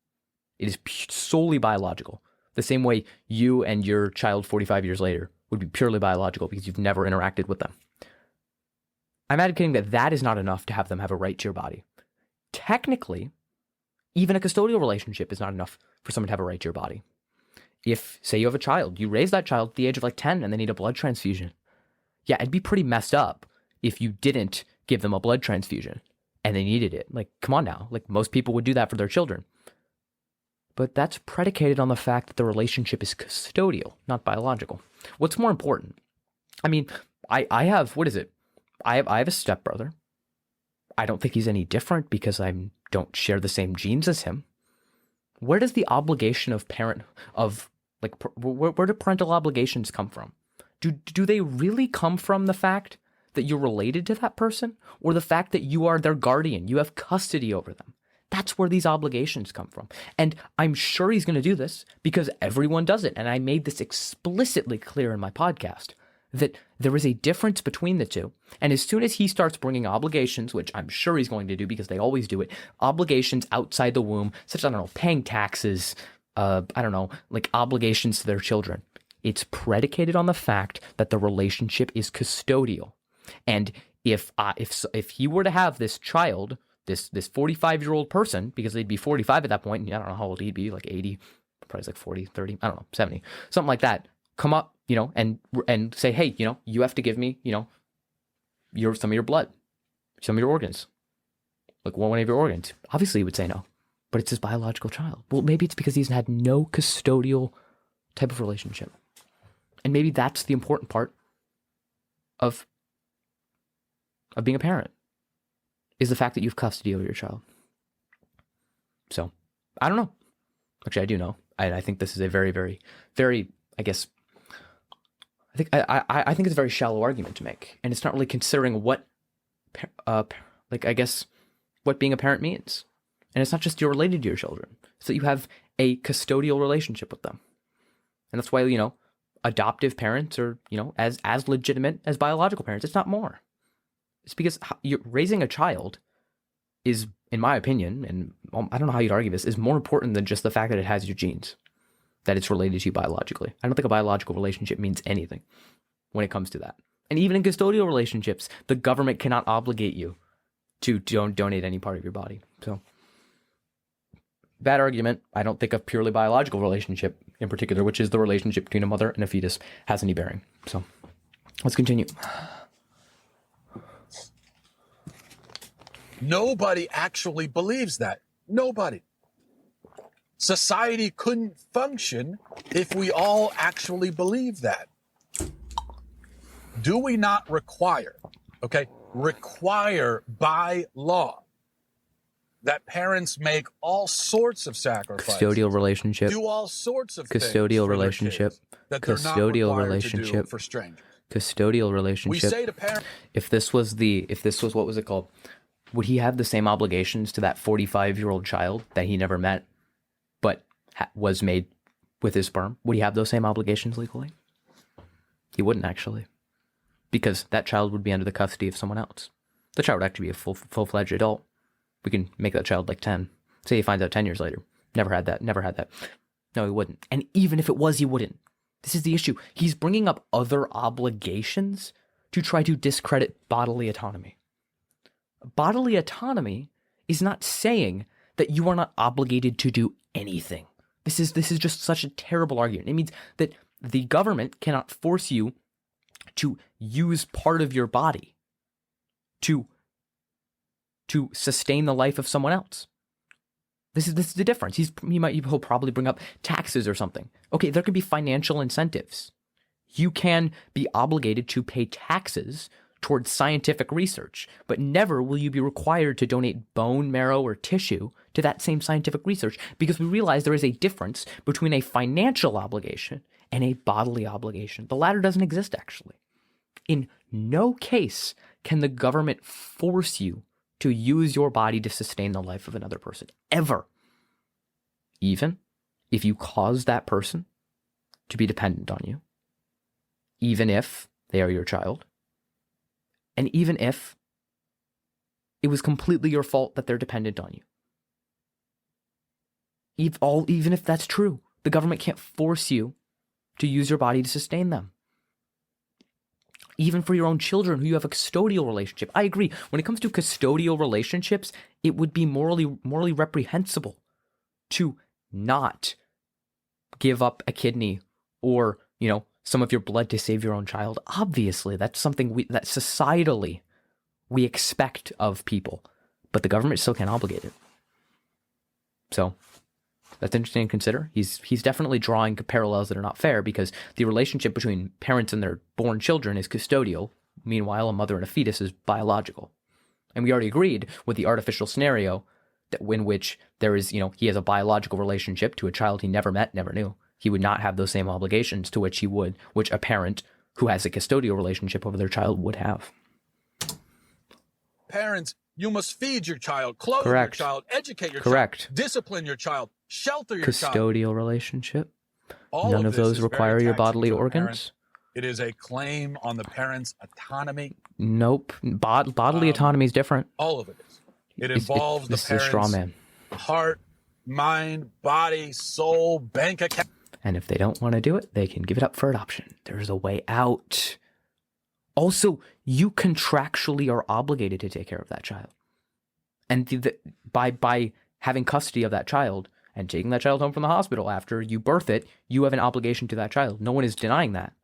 it is solely biological. The same way you and your child 45 years later would be purely biological because you've never interacted with them. I'm advocating that that is not enough to have them have a right to your body. Technically, even a custodial relationship is not enough for someone to have a right to your body. If, say, you have a child, you raise that child at the age of like 10 and they need a blood transfusion. Yeah, it'd be pretty messed up if you didn't give them a blood transfusion and they needed it. Like, come on now. Like, most people would do that for their children. But that's predicated on the fact that the relationship is custodial, not biological. What's more important? I mean, I have, what is it? I have a stepbrother. I don't think he's any different because I don't share the same genes as him. Where does the obligation of where do parental obligations come from? Do they really come from the fact that you're related to that person, or the fact that you are their guardian, you have custody over them? That's where these obligations come from. And I'm sure he's going to do this because everyone does it. And I made this explicitly clear in my podcast, that there is a difference between the two. And as soon as he starts bringing obligations, which I'm sure he's going to do because they always do it, obligations outside the womb, such as, paying taxes, like obligations to their children, it's predicated on the fact that the relationship is custodial. And if he were to have this child, this 45-year-old person, because they'd be 45 at that point, and I don't know how old he'd be, like 80, probably like 40, 30, I don't know, 70, something like that, come up, and say, hey, you have to give me, some of your blood, some of your organs, like one of your organs. Obviously he would say no, but it's his biological child. Well, maybe it's because he's had no custodial type of relationship. And maybe that's the important part of being a parent, is the fact that you have custody over your child. So, I don't know. Actually, I do know. I think this is a very, very, very, I guess, I think it's a very shallow argument to make. And it's not really considering what, what being a parent means. And it's not just you're related to your children. It's that you have a custodial relationship with them. And that's why, adoptive parents are, as legitimate as biological parents. It's not more. It's because you're raising a child is, in my opinion, and I don't know how you'd argue this, is more important than just the fact that it has your genes, that it's related to you biologically. I don't think a biological relationship means anything when it comes to that. And even in custodial relationships, the government cannot obligate you to donate any part of your body. So, bad argument. I don't think a purely biological relationship in particular, which is the relationship between a mother and a fetus, has any bearing. So, let's continue. Nobody actually believes that. Nobody. Society couldn't function if we all actually believe that. Do we not require by law that parents make all sorts of sacrifices, custodial relationship, do all sorts of custodial relationship, that they're not required to do for strangers? Custodial relationship. We say to parents, if this was what was it called? Would he have the same obligations to that 45-year-old child that he never met, but was made with his sperm, would he have those same obligations legally? He wouldn't, actually, because that child would be under the custody of someone else. The child would actually be a full-fledged adult. We can make that child like 10. Say he finds out 10 years later. Never had that. No, he wouldn't. And even if it was, he wouldn't. This is the issue. He's bringing up other obligations to try to discredit bodily autonomy. Bodily autonomy is not saying that you are not obligated to do anything. This is just such a terrible argument. It means that the government cannot force you to use part of your body to sustain the life of someone else. This is the difference. He'll probably bring up taxes or something. Okay, there could be financial incentives. You can be obligated to pay taxes towards scientific research, but never will you be required to donate bone marrow or tissue to that same scientific research, because we realize there is a difference between a financial obligation and a bodily obligation. The latter doesn't exist, actually. In no case can the government force you to use your body to sustain the life of another person, ever. Even if you cause that person to be dependent on you, even if they are your child, and even if it was completely your fault that they're dependent on you. Even if that's true, the government can't force you to use your body to sustain them. Even for your own children who you have a custodial relationship. I agree. When it comes to custodial relationships, it would be morally reprehensible to not give up a kidney or, some of your blood to save your own child. Obviously, that's something that societally we expect of people, but the government still can't obligate it. So that's interesting to consider. He's definitely drawing parallels that are not fair, because the relationship between parents and their born children is custodial. Meanwhile, a mother and a fetus is biological. And we already agreed with the artificial scenario that in which there is, he has a biological relationship to a child he never met, never knew. He would not have those same obligations to which which a parent who has a custodial relationship over their child would have. Parents, you must feed your child, clothe Correct. your child, educate your Correct. child, discipline your child, shelter your child. Custodial relationship. All None of this those is require very your taxing bodily to a organs. parent. It is a claim on the parent's autonomy. Nope. Bodily autonomy is different. All of it is. It involves the this is a straw parent's man. heart, mind, body, soul, bank account. And if they don't want to do it, they can give it up for adoption. There's a way out. Also, you contractually are obligated to take care of that child. And by having custody of that child and taking that child home from the hospital after you birth it, you have an obligation to that child. No one is denying that.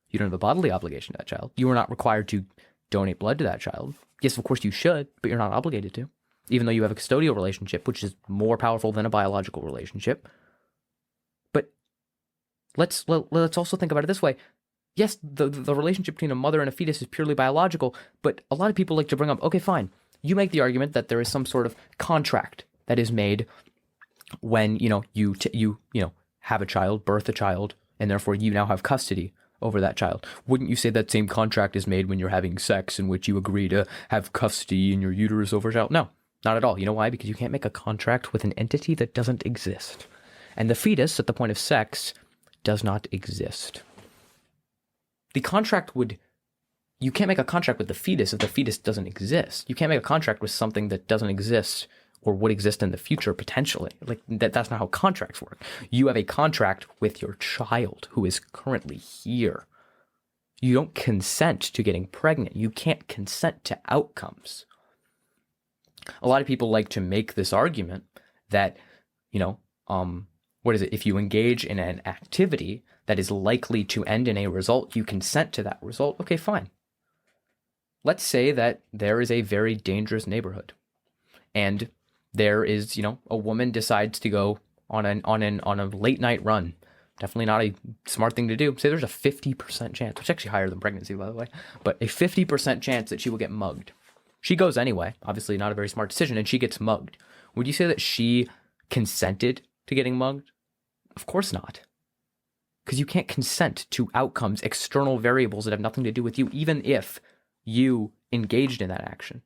You don't have a bodily obligation to that child. You are not required to donate blood to that child. Yes, of course you should, but you're not obligated to. Even though you have a custodial relationship, which is more powerful than a biological relationship. But let's also think about it this way. Yes, the relationship between a mother and a fetus is purely biological, but a lot of people like to bring up, okay, fine. You make the argument that there is some sort of contract that is made when, you have a child, birth a child, and therefore you now have custody over that child. Wouldn't you say that same contract is made when you're having sex, in which you agree to have custody in your uterus over a child? No, not at all. You know why? Because you can't make a contract with an entity that doesn't exist. And the fetus, at the point of sex, does not exist. The contract you can't make a contract with the fetus if the fetus doesn't exist. You can't make a contract with something that doesn't exist or would exist in the future potentially. Like that's not how contracts work. You have a contract with your child who is currently here. You don't consent to getting pregnant. You can't consent to outcomes. A lot of people like to make this argument that, if you engage in an activity that is likely to end in a result, you consent to that result. Okay, fine. Let's say that there is a very dangerous neighborhood and there is, a woman decides to go on a late night run. Definitely not a smart thing to do. Say there's a 50% chance, which is actually higher than pregnancy, by the way, but a 50% chance that she will get mugged. She goes anyway, obviously not a very smart decision, and she gets mugged. Would you say that she consented to getting mugged? Of course not. Because you can't consent to outcomes, external variables that have nothing to do with you, even if you engaged in that action.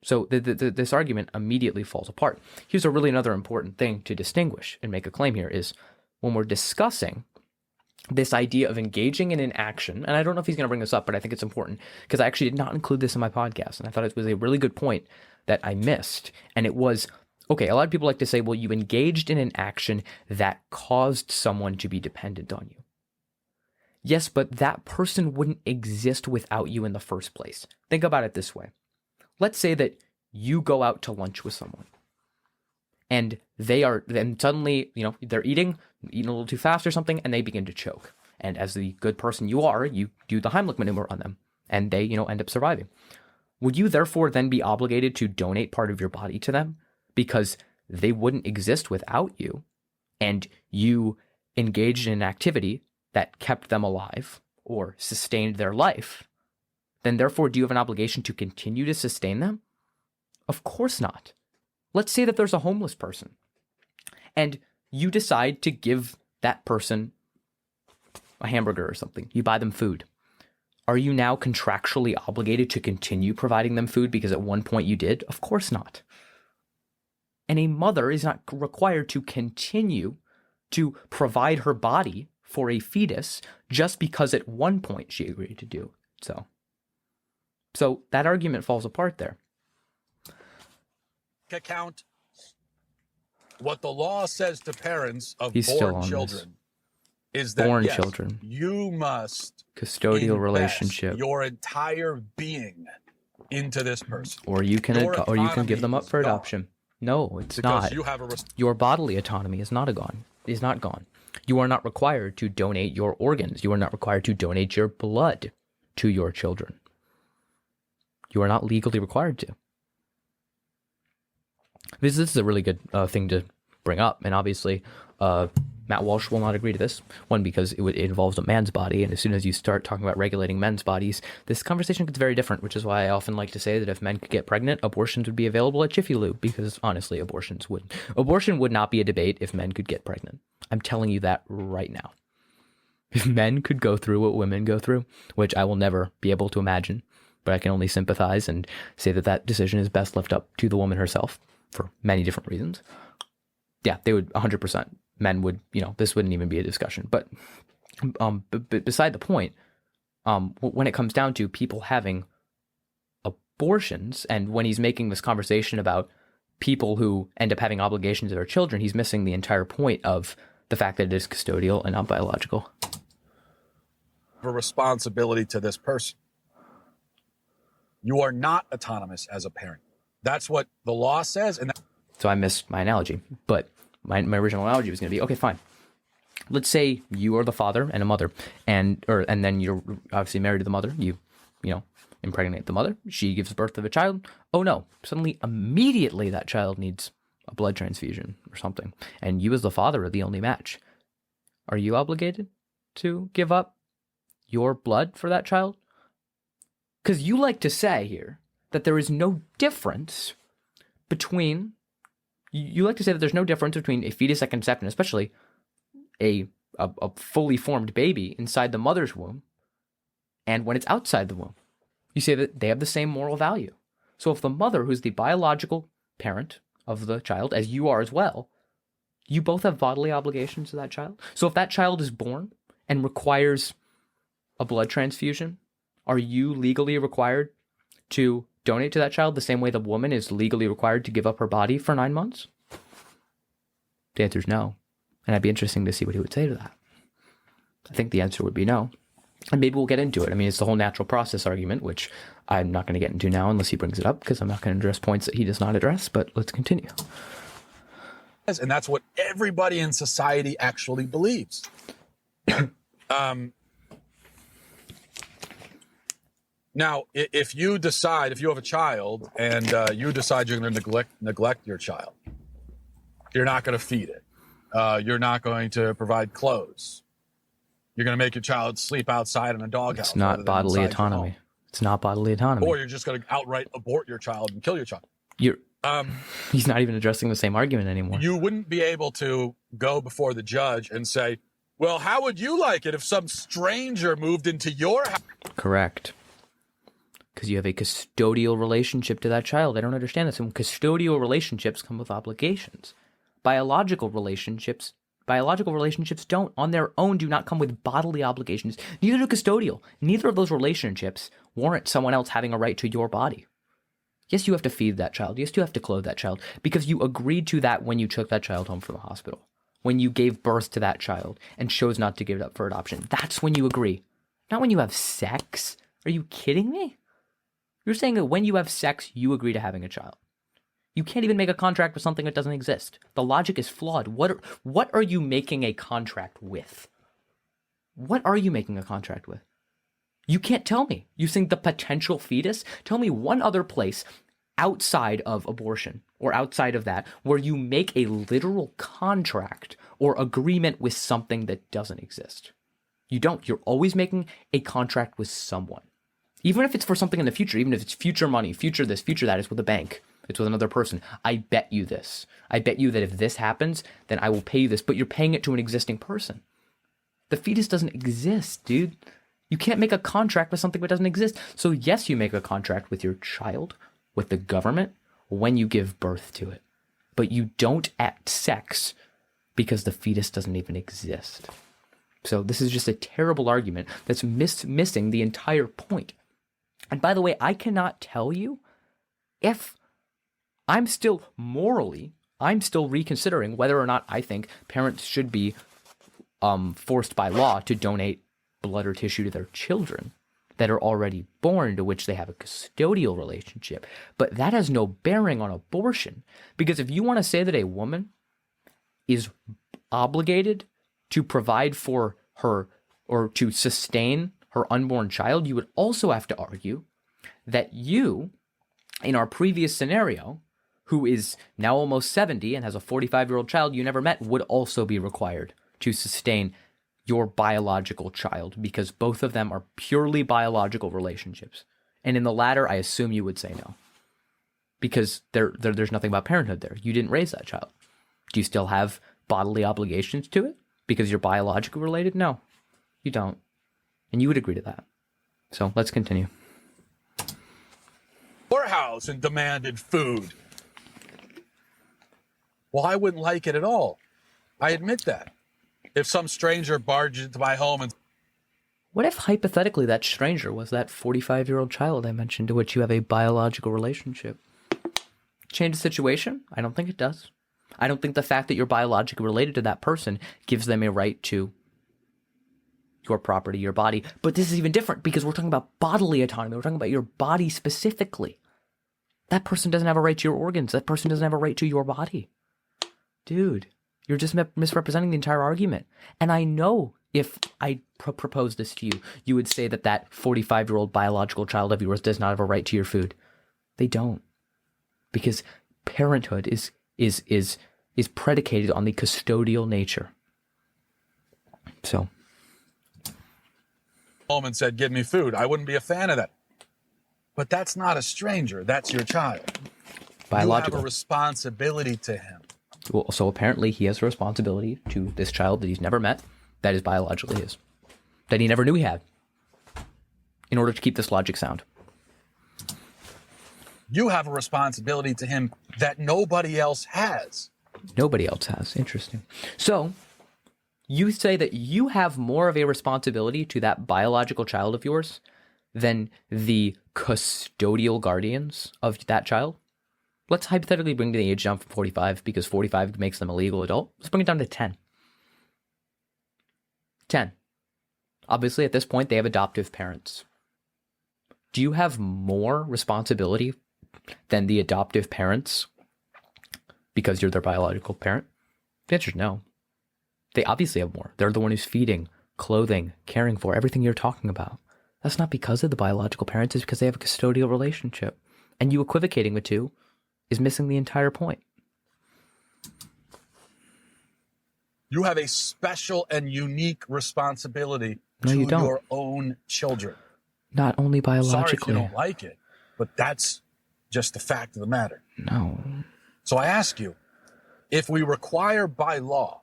So this argument immediately falls apart. Here's a really another important thing to distinguish and make a claim here is when we're discussing this idea of engaging in an action, and I don't know if he's going to bring this up, but I think it's important because I actually did not include this in my podcast, and I thought it was a really good point that I missed, and it was, okay, a lot of people like to say, well, you engaged in an action that caused someone to be dependent on you. Yes, but that person wouldn't exist without you in the first place. Think about it this way. Let's say that you go out to lunch with someone and then suddenly, they're eating a little too fast or something, and they begin to choke. And as the good person you are, you do the Heimlich maneuver on them, and they, end up surviving. Would you therefore then be obligated to donate part of your body to them because they wouldn't exist without you, and you engaged in an activity that kept them alive or sustained their life? Then therefore, do you have an obligation to continue to sustain them? Of course not. Let's say that there's a homeless person and you decide to give that person a hamburger or something. You buy them food. Are you now contractually obligated to continue providing them food because at one point you did? Of course not. And a mother is not required to continue to provide her body for a fetus just because at one point she agreed to do so. So that argument falls apart there. Account what the law says to parents of He's still born on children is that born yes, children. You must Custodial invest relationship. your entire being into this person. Or you can give them up for adoption. No, it's not. You have your bodily autonomy is not gone. You are not required to donate your organs. You are not required to donate your blood to your children. You are not legally required to. This is a really good thing to bring up, and obviously Matt Walsh will not agree to this. One, because it involves a man's body, and as soon as you start talking about regulating men's bodies, this conversation gets very different, which is why I often like to say that if men could get pregnant, abortions would be available at Jiffy Lube, because honestly, abortion would not be a debate if men could get pregnant. I'm telling you that right now. If men could go through what women go through, which I will never be able to imagine, but I can only sympathize and say that that decision is best left up to the woman herself for many different reasons. Yeah, they would 100%. Men would, this wouldn't even be a discussion. But beside the point, when it comes down to people having abortions, and when he's making this conversation about people who end up having obligations to their children, he's missing the entire point of the fact that it is custodial and not biological. A responsibility to this person. You are not autonomous as a parent. That's what the law says. So I missed my analogy, but my original analogy was going to be, okay, fine. Let's say you are the father and a mother, and then you're obviously married to the mother. You impregnate the mother. She gives birth to a child. Oh no! Suddenly, immediately, that child needs a blood transfusion or something, and you as the father are the only match. Are you obligated to give up your blood for that child? Because you like to say here that there is no difference between. You like to say that there's no difference between a fetus at conception, especially a fully formed baby inside the mother's womb, and when it's outside the womb. You say that they have the same moral value. So if the mother, who's the biological parent of the child, as you are as well, you both have bodily obligations to that child. So if that child is born and requires a blood transfusion, are you legally required to donate to that child the same way the woman is legally required to give up her body for 9 months? The answer is no. And it'd be interesting to see what he would say to that. I think the answer would be no. And maybe we'll get into it. I mean, it's the whole natural process argument, which I'm not going to get into now unless he brings it up, because I'm not going to address points that he does not address, but let's continue. And that's what everybody in society actually believes. Now, if you have a child and you decide you're going to neglect your child, you're not going to feed it. You're not going to provide clothes. You're going to make your child sleep outside in a doghouse. It's not bodily autonomy. It's not bodily autonomy. Or you're just going to outright abort your child and kill your child. He's not even addressing the same argument anymore. You wouldn't be able to go before the judge and say, well, how would you like it if some stranger moved into your house? Correct. Because you have a custodial relationship to that child. I don't understand this. And custodial relationships come with obligations. Biological relationships don't, on their own, do not come with bodily obligations. Neither do custodial. Neither of those relationships warrant someone else having a right to your body. Yes, you have to feed that child. Yes, you have to clothe that child because you agreed to that when you took that child home from the hospital, when you gave birth to that child and chose not to give it up for adoption. That's when you agree, not when you have sex. Are you kidding me? You're saying that when you have sex, you agree to having a child. You can't even make a contract with something that doesn't exist. The logic is flawed. What are you making a contract with? What are you making a contract with? You can't tell me. You think the potential fetus? Tell me one other place outside of abortion or outside of that where you make a literal contract or agreement with something that doesn't exist. You don't. You're always making a contract with someone. Even if it's for something in the future, even if it's future money, future this, future that, it's with a bank. It's with another person. I bet you this. I bet you that if this happens, then I will pay you this. But you're paying it to an existing person. The fetus doesn't exist, dude. You can't make a contract with something that doesn't exist. So yes, you make a contract with your child, with the government, when you give birth to it. But you don't act sex because the fetus doesn't even exist. So this is just a terrible argument that's missing the entire point. And by the way, I cannot tell you if I'm still reconsidering whether or not I think parents should be forced by law to donate blood or tissue to their children that are already born, to which they have a custodial relationship. But that has no bearing on abortion. Because if you want to say that a woman is obligated to provide for her or to sustain her unborn child, you would also have to argue that you, in our previous scenario, who is now almost 70 and has a 45-year-old child you never met, would also be required to sustain your biological child, because both of them are purely biological relationships. And in the latter, I assume you would say no, because there's nothing about parenthood there. You didn't raise that child. Do you still have bodily obligations to it because you're biologically related? No, you don't. And you would agree to that. So let's continue. Your house and demanded food. Well, I wouldn't like it at all. I admit that. If some stranger barged into my home and... What if hypothetically that stranger was that 45-year-old child I mentioned to which you have a biological relationship? Change the situation? I don't think it does. I don't think the fact that you're biologically related to that person gives them a right to your property, your body. But this is even different because we're talking about bodily autonomy. We're talking about your body specifically. That person doesn't have a right to your organs. That person doesn't have a right to your body. Dude, you're just misrepresenting the entire argument. And I know if I proposed this to you, you would say that that 45-year-old biological child of yours does not have a right to your food. They don't. Because parenthood is predicated on the custodial nature. So... home and said, give me food. I wouldn't be a fan of that. But that's not a stranger. That's your child. Biological. You have a responsibility to him. Well, so apparently he has a responsibility to this child that he's never met, that is biologically his, that he never knew he had, in order to keep this logic sound. You have a responsibility to him that nobody else has. Nobody else has. Interesting. So you say that you have more of a responsibility to that biological child of yours than the custodial guardians of that child? Let's hypothetically bring the age down from 45 because 45 makes them a legal adult. Let's bring it down to 10. 10. Obviously, at this point, they have adoptive parents. Do you have more responsibility than the adoptive parents because you're their biological parent? The answer is no. They obviously have more. They're the one who's feeding, clothing, caring for, everything you're talking about. That's not because of the biological parents. It's because they have a custodial relationship. And you equivocating the two is missing the entire point. You have a special and unique responsibility No, to you don't. your own children. Not only biologically. Sorry if you don't like it, but that's just the fact of the matter. No. So I ask you, if we require by law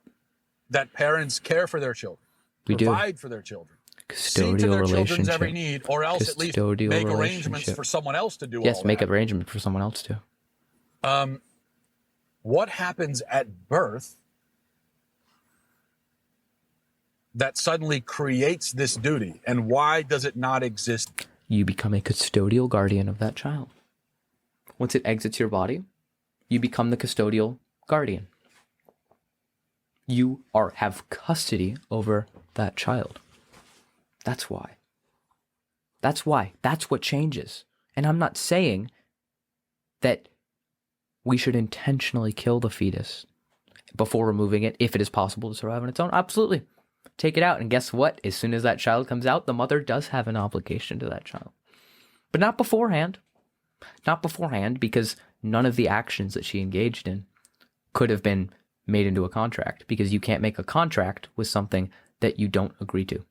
that parents care for their children, We do. provide for their children, see to their children's every need, or else at least Custodial make arrangements relationship. for someone else to do all Yes, make that. arrangements for someone else to. What happens at birth that suddenly creates this duty, and why does it not exist? You become a custodial guardian of that child. Once it exits your body, you become the custodial guardian. You have custody over that child. That's why. That's why. That's what changes. And I'm not saying that we should intentionally kill the fetus before removing it if it is possible to survive on its own. Absolutely. Take it out. And guess what? As soon as that child comes out, the mother does have an obligation to that child. But not beforehand. Not beforehand, because none of the actions that she engaged in could have been made into a contract, because you can't make a contract with something that you don't agree to.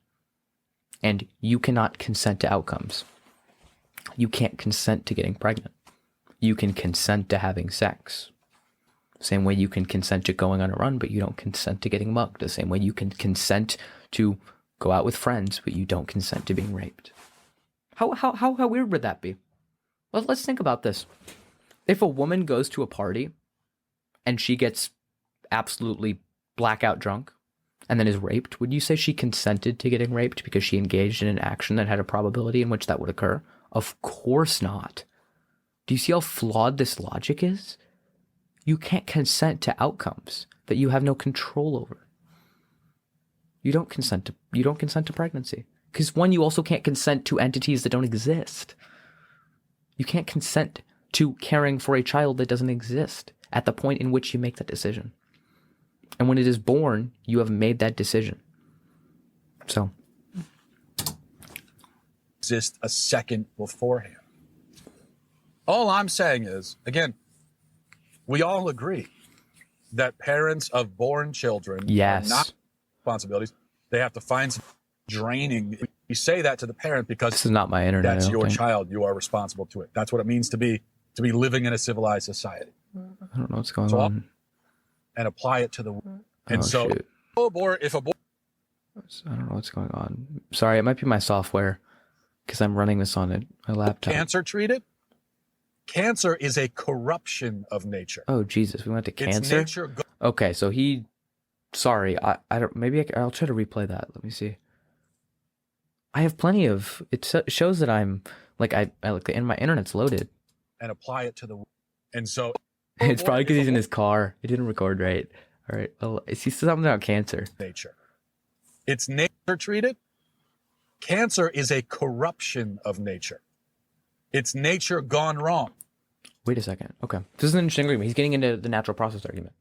And you cannot consent to outcomes. You can't consent to getting pregnant. You can consent to having sex. Same way you can consent to going on a run, but you don't consent to getting mugged. The same way you can consent to go out with friends, but you don't consent to being raped. How weird would that be? Well, let's think about this. If a woman goes to a party and she gets absolutely blackout drunk and then is raped, would you say she consented to getting raped because she engaged in an action that had a probability in which that would occur? Of course not. Do you see how flawed this logic is? You can't consent to outcomes that you have no control over. You don't consent to pregnancy. Because one, you also can't consent to entities that don't exist. You can't consent to caring for a child that doesn't exist at the point in which you make that decision. And when it is born, you have made that decision. So. Exist a second beforehand. All I'm saying is, again, we all agree that parents of born children Yes. are not responsibilities. They have to find some draining. You say that to the parent because This is not my internet. that's I don't your think. child. You are responsible to it. That's what it means to be living in a civilized society. I don't know what's going So on. and apply it to the. And Oh, so, shoot. if a boy I don't know what's going on. Sorry, it might be my software because I'm running this on my laptop. cancer treated, cancer is a corruption of nature. Oh, Jesus. We went to It's cancer? nature. Okay, so sorry, I don't, maybe I'll try to replay that. Let me see. I have plenty of, it shows that I'm, like, I look, and my internet's loaded. And apply it to the. And so. It's probably because he's in his car. It didn't record right. All right. Well, is he something about cancer? Nature. It's nature treated. Cancer is a corruption of nature. It's nature gone wrong. Wait a second. Okay. This is an interesting argument. He's getting into the natural process argument.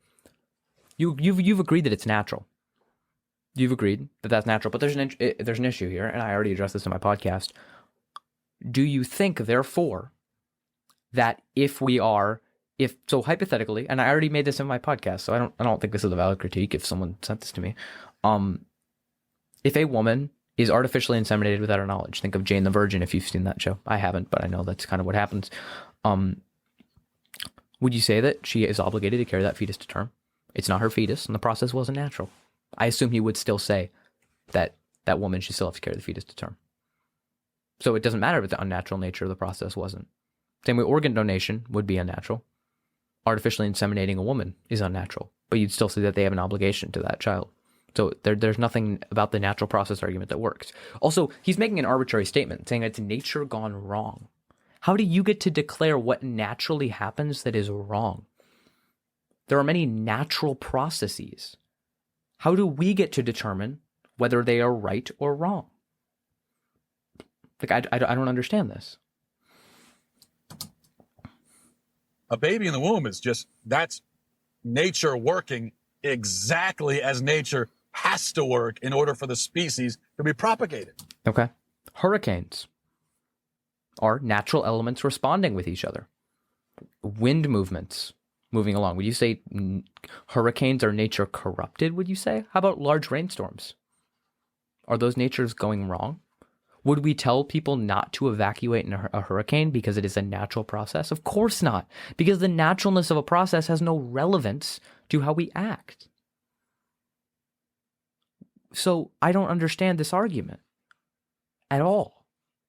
You've agreed that it's natural. You've agreed that that's natural, but there's an issue here, and I already addressed this in my podcast. Do you think, therefore, that so hypothetically, and I already made this in my podcast, so I don't think this is a valid critique if someone sent this to me. If a woman is artificially inseminated without her knowledge, think of Jane the Virgin if you've seen that show. I haven't, but I know that's kind of what happens. Would you say that she is obligated to carry that fetus to term? It's not her fetus, and the process wasn't natural. I assume you would still say that that woman should still have to carry the fetus to term. So it doesn't matter if the unnatural nature of the process wasn't. Same way organ donation would be unnatural. Artificially inseminating a woman is unnatural, but you'd still say that they have an obligation to that child. So there's nothing about the natural process argument that works. Also, he's making an arbitrary statement saying it's nature gone wrong. How do you get to declare what naturally happens that is wrong? There are many natural processes. How do we get to determine whether they are right or wrong? Like, I don't understand this. A baby in the womb is that's nature working exactly as nature has to work in order for the species to be propagated. Okay. Hurricanes are natural elements responding with each other. Wind movements moving along. Would you say hurricanes are nature corrupted, would you say? How about large rainstorms? Are those natures going wrong? Would we tell people not to evacuate in a hurricane because it is a natural process? Of course not, because the naturalness of a process has no relevance to how we act. So I don't understand this argument. at all.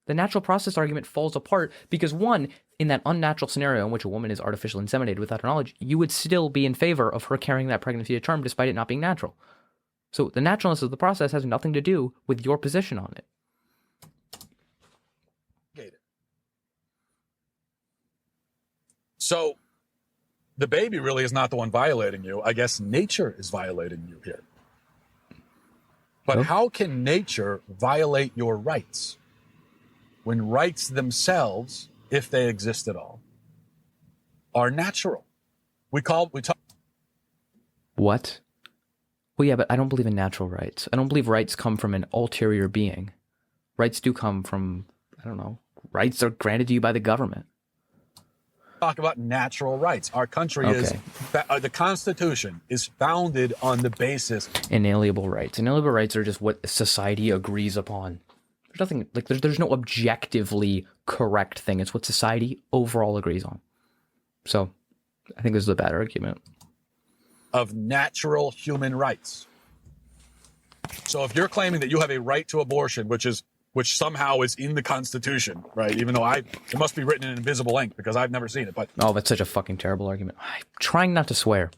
The natural process argument falls apart because, one, in that unnatural scenario in which a woman is artificially inseminated without her knowledge, you would still be in favor of her carrying that pregnancy to term despite it not being natural. So the naturalness of the process has nothing to do with your position on it. So the baby really is not the one violating you. I guess nature is violating you here. But how can nature violate your rights when rights themselves, if they exist at all, are natural? We talk. What? Well, yeah, but I don't believe in natural rights. I don't believe rights come from an ulterior being. Rights do come from, I don't know, rights are granted to you by the government. Talk about natural rights. Our country is, the Constitution is founded on the basis. Inalienable rights. Inalienable rights are just what society agrees upon. There's nothing, like, there's no objectively correct thing. It's what society overall agrees on. So I think this is a bad argument. Of natural human rights. So if you're claiming that you have a right to abortion, which somehow is in the Constitution, right? Even though it must be written in invisible ink because I've never seen it. But oh, that's such a fucking terrible argument. I'm trying not to swear.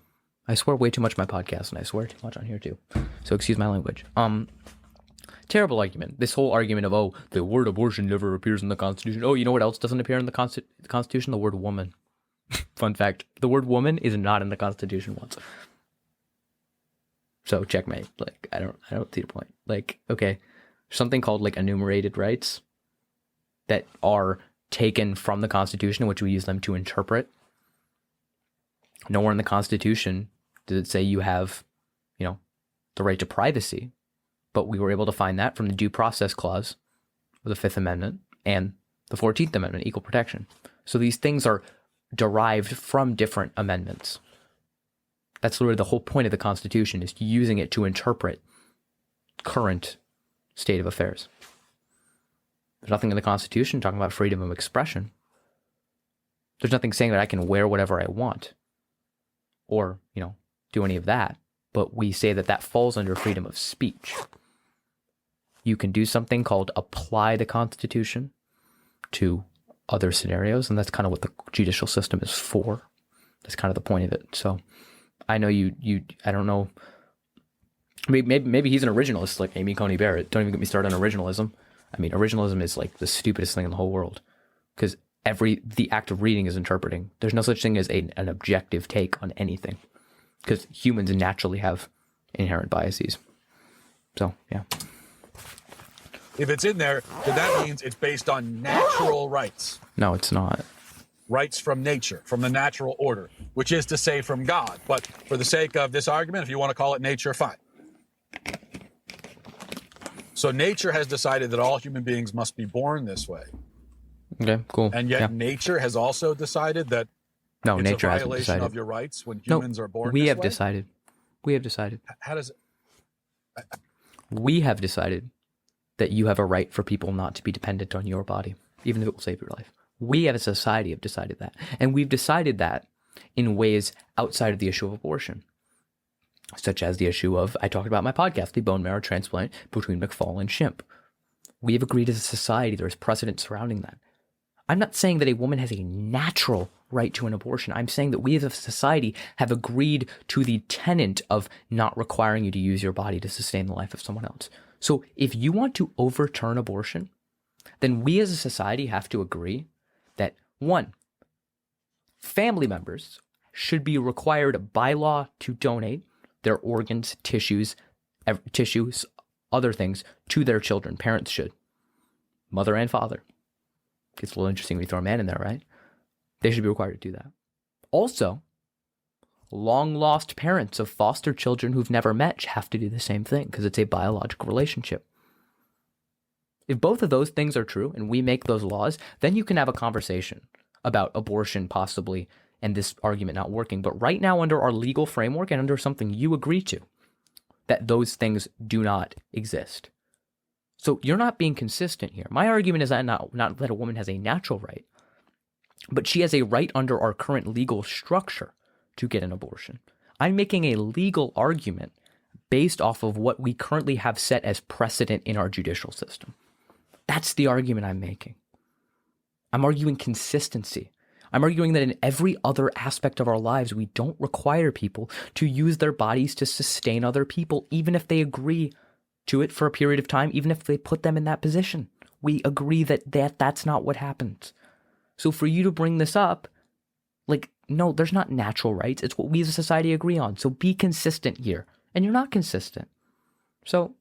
I swear way too much on my podcast, and I swear too much on here too. So excuse my language. Terrible argument. This whole argument of, the word abortion never appears in the Constitution. Oh, you know what else doesn't appear in the Constitution? The word woman. Fun fact: the word woman is not in the Constitution once. So checkmate. Like, I don't see the point. Like, okay, something called like enumerated rights that are taken from the Constitution, which we use them to interpret. Nowhere in the Constitution does it say you have, the right to privacy, but we were able to find that from the Due Process Clause of the Fifth Amendment and the 14th Amendment, equal protection. So these things are derived from different amendments. That's literally the whole point of the Constitution, is using it to interpret current state of affairs. There's nothing in the Constitution talking about freedom of expression. There's nothing saying that I can wear whatever I want or, do any of that. But we say that that falls under freedom of speech. You can do something called apply the Constitution to other scenarios, and that's kind of what the judicial system is for. That's kind of the point of it. So I know you I don't know, maybe he's an originalist like Amy Coney Barrett. Don't even get me started on originalism. I mean, originalism is like the stupidest thing in the whole world, because the act of reading is interpreting. There's no such thing as an objective take on anything, because humans naturally have inherent biases. So, yeah. If it's in there, then that means it's based on natural rights. No, it's not. Rights from nature, from the natural order, which is to say from God. But for the sake of this argument, if you want to call it nature, fine. So nature has decided that all human beings must be born this way. Okay, cool. And yet nature has also decided that no, it's nature a hasn't violation decided. of your rights when humans are born we this have way? decided. We have decided. How does it? We have decided that you have a right for people not to be dependent on your body, even if it will save your life. We as a society have decided that. And we've decided that in ways outside of the issue of abortion, such as the issue of, I talked about in my podcast, the bone marrow transplant between McFall and Shimp. We have agreed as a society, there is precedent surrounding that. I'm not saying that a woman has a natural right to an abortion. I'm saying that we as a society have agreed to the tenet of not requiring you to use your body to sustain the life of someone else. So if you want to overturn abortion, then we as a society have to agree that, one, family members should be required by law to donate their organs, tissues, other things to their children. Parents should. Mother and father. Gets a little interesting when you throw a man in there, right? They should be required to do that. Also, long-lost parents of foster children who've never met have to do the same thing because it's a biological relationship. If both of those things are true and we make those laws, then you can have a conversation about abortion possibly and this argument not working. But right now, under our legal framework and under something you agree to, that those things do not exist. So you're not being consistent here. My argument is that not that a woman has a natural right, but she has a right under our current legal structure to get an abortion. I'm making a legal argument based off of what we currently have set as precedent in our judicial system. That's the argument I'm making. I'm arguing consistency. I'm arguing that in every other aspect of our lives, we don't require people to use their bodies to sustain other people, even if they agree to it for a period of time, even if they put them in that position. We agree that that's not what happens. So for you to bring this up, like, no, there's not natural rights. It's what we as a society agree on. So be consistent here. And you're not consistent. So,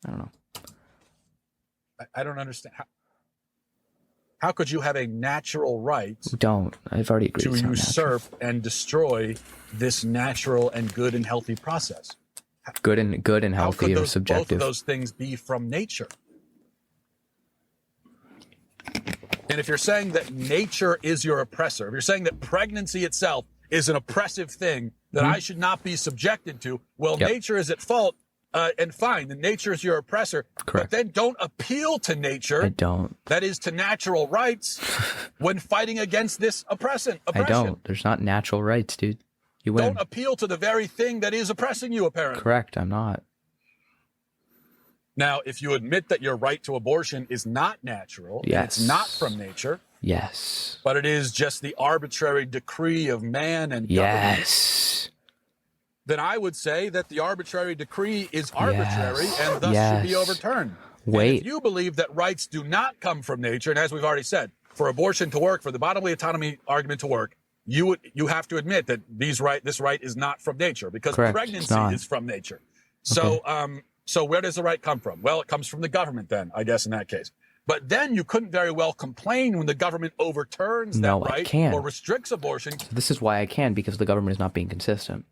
I don't know. I don't understand. How could you have a natural right I've already agreed to usurp and destroy this natural and good and healthy process? Good and healthy are subjective. Both of those things be from nature? And if you're saying that nature is your oppressor, if you're saying that pregnancy itself is an oppressive thing that I should not be subjected to, well, nature is at fault, and fine, then nature is your oppressor. Correct. But then don't appeal to nature. I don't. That is to natural rights when fighting against this oppression. I don't. There's not natural rights, dude. You win. Don't appeal to the very thing that is oppressing you, apparently. Correct, I'm not. Now, if you admit that your right to abortion is not natural, and it's not from nature, yes, but it is just the arbitrary decree of man and government, yes, then I would say that the arbitrary decree is arbitrary and thus should be overturned. Wait. And if you believe that rights do not come from nature, and as we've already said, for abortion to work, for the bodily autonomy argument to work, you have to admit that this right is not from nature, because pregnancy is from nature. So, so where does the right come from? Well, it comes from the government then, I guess, in that case. But then you couldn't very well complain when the government overturns that right or restricts abortion. So this is why I can, because the government is not being consistent.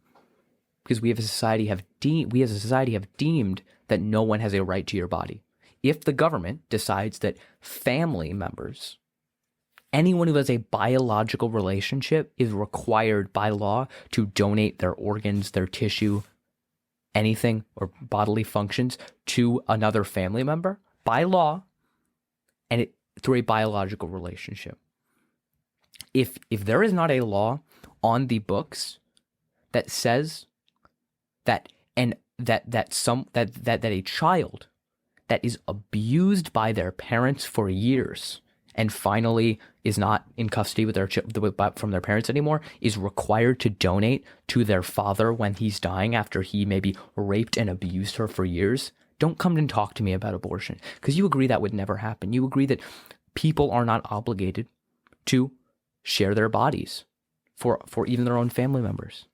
Because we as a society have deemed that no one has a right to your body. If the government decides that family members, anyone who has a biological relationship, is required by law to donate their organs, their tissue, anything, or bodily functions to another family member by law, and through a biological relationship. If there is not a law on the books that says that a child that is abused by their parents for years and finally is not in custody with from their parents anymore, is required to donate to their father when he's dying after he maybe raped and abused her for years, don't come and talk to me about abortion, because you agree that would never happen. You agree that people are not obligated to share their bodies for even their own family members.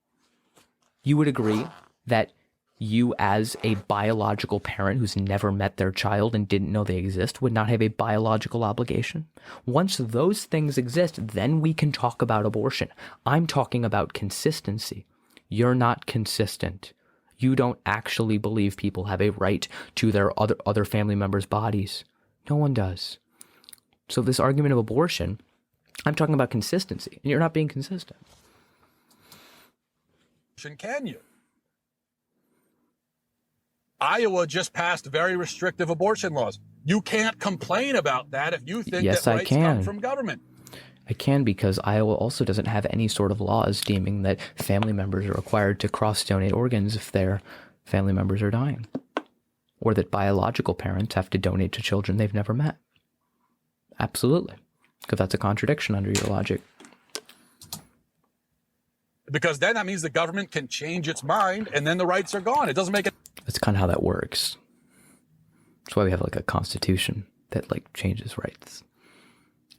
You would agree that you, as a biological parent who's never met their child and didn't know they exist, would not have a biological obligation. Once those things exist, then we can talk about abortion. I'm talking about consistency. You're not consistent. You don't actually believe people have a right to their other family members' bodies. No one does. So this argument of abortion, I'm talking about consistency, and you're not being consistent. Can you? Iowa just passed very restrictive abortion laws. You can't complain about that if you think that rights come from government. I can, because Iowa also doesn't have any sort of laws deeming that family members are required to cross-donate organs if their family members are dying, or that biological parents have to donate to children they've never met. Absolutely, because that's a contradiction under your logic. Because then that means the government can change its mind, and then the rights are gone. It doesn't make it. That's kind of how that works. That's why we have like a constitution that like changes rights.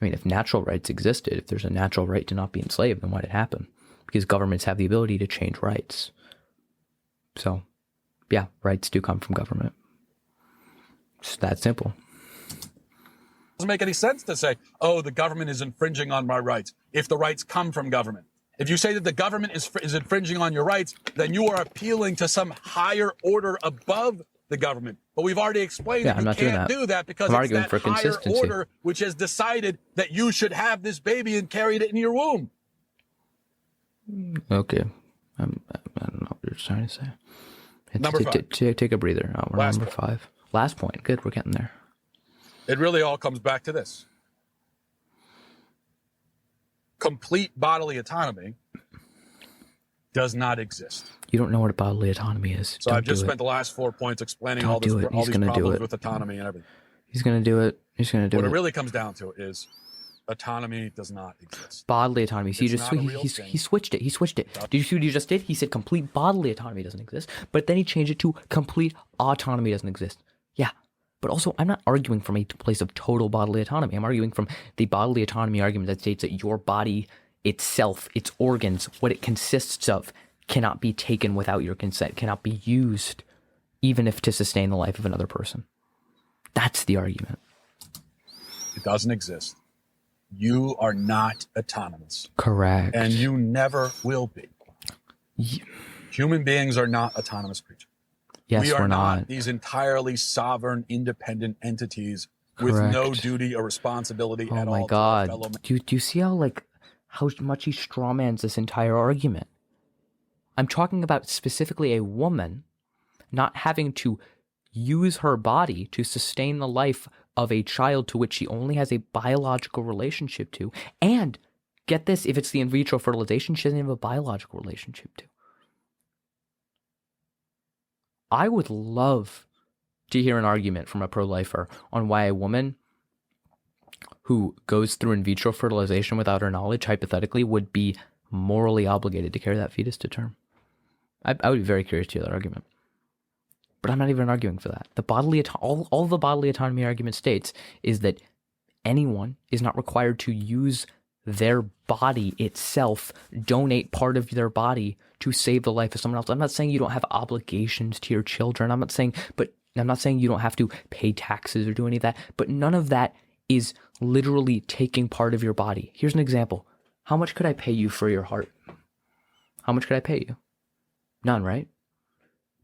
I mean, if natural rights existed, if there's a natural right to not be enslaved, then why'd it happen? Because governments have the ability to change rights. So, yeah, rights do come from government. It's that simple. It doesn't make any sense to say, oh, the government is infringing on my rights, if the rights come from government. If you say that the government is infringing on your rights, then you are appealing to some higher order above the government. But we've already explained that you can't do that because it's that higher order which has decided that you should have this baby and carried it in your womb. Okay. I don't know what you're trying to say. Number 5. Take a breather. Oh, we're on number 5. Last point. Good. We're getting there. It really all comes back to this. Complete bodily autonomy does not exist. You don't know what bodily autonomy is. So I've just spent the last 4 points explaining all these problems with autonomy and everything. He's going to do it. just going to do What it. it really comes down to is autonomy does not exist. Bodily autonomy. So It's not a real he thing. switched it. He switched it. Did you see what he just did? He said complete bodily autonomy doesn't exist, but then he changed it to complete autonomy doesn't exist. Yeah. But also, I'm not arguing from a place of total bodily autonomy. I'm arguing from the bodily autonomy argument that states that your body itself, its organs, what it consists of, cannot be taken without your consent, cannot be used, even if to sustain the life of another person. That's the argument. It doesn't exist. You are not autonomous. Correct. And you never will be. Human beings are not autonomous creatures. Yes, we are we're not these entirely sovereign, independent entities with no duty or responsibility at all. Oh my God. Do you see how much he strawmans this entire argument? I'm talking about specifically a woman not having to use her body to sustain the life of a child to which she only has a biological relationship to. And get this, if it's the in vitro fertilization, she doesn't have a biological relationship to. I would love to hear an argument from a pro-lifer on why a woman who goes through in vitro fertilization without her knowledge, hypothetically, would be morally obligated to carry that fetus to term. I would be very curious to hear that argument. But I'm not even arguing for that. The all the bodily autonomy argument states is that anyone is not required to use their body itself, donate part of their body to save the life of someone else. I'm not saying you don't have obligations to your children. I'm not saying you don't have to pay taxes or do any of that, but none of that is literally taking part of your body. Here's an example. How much could I pay you for your heart? How much could I pay you? None, right?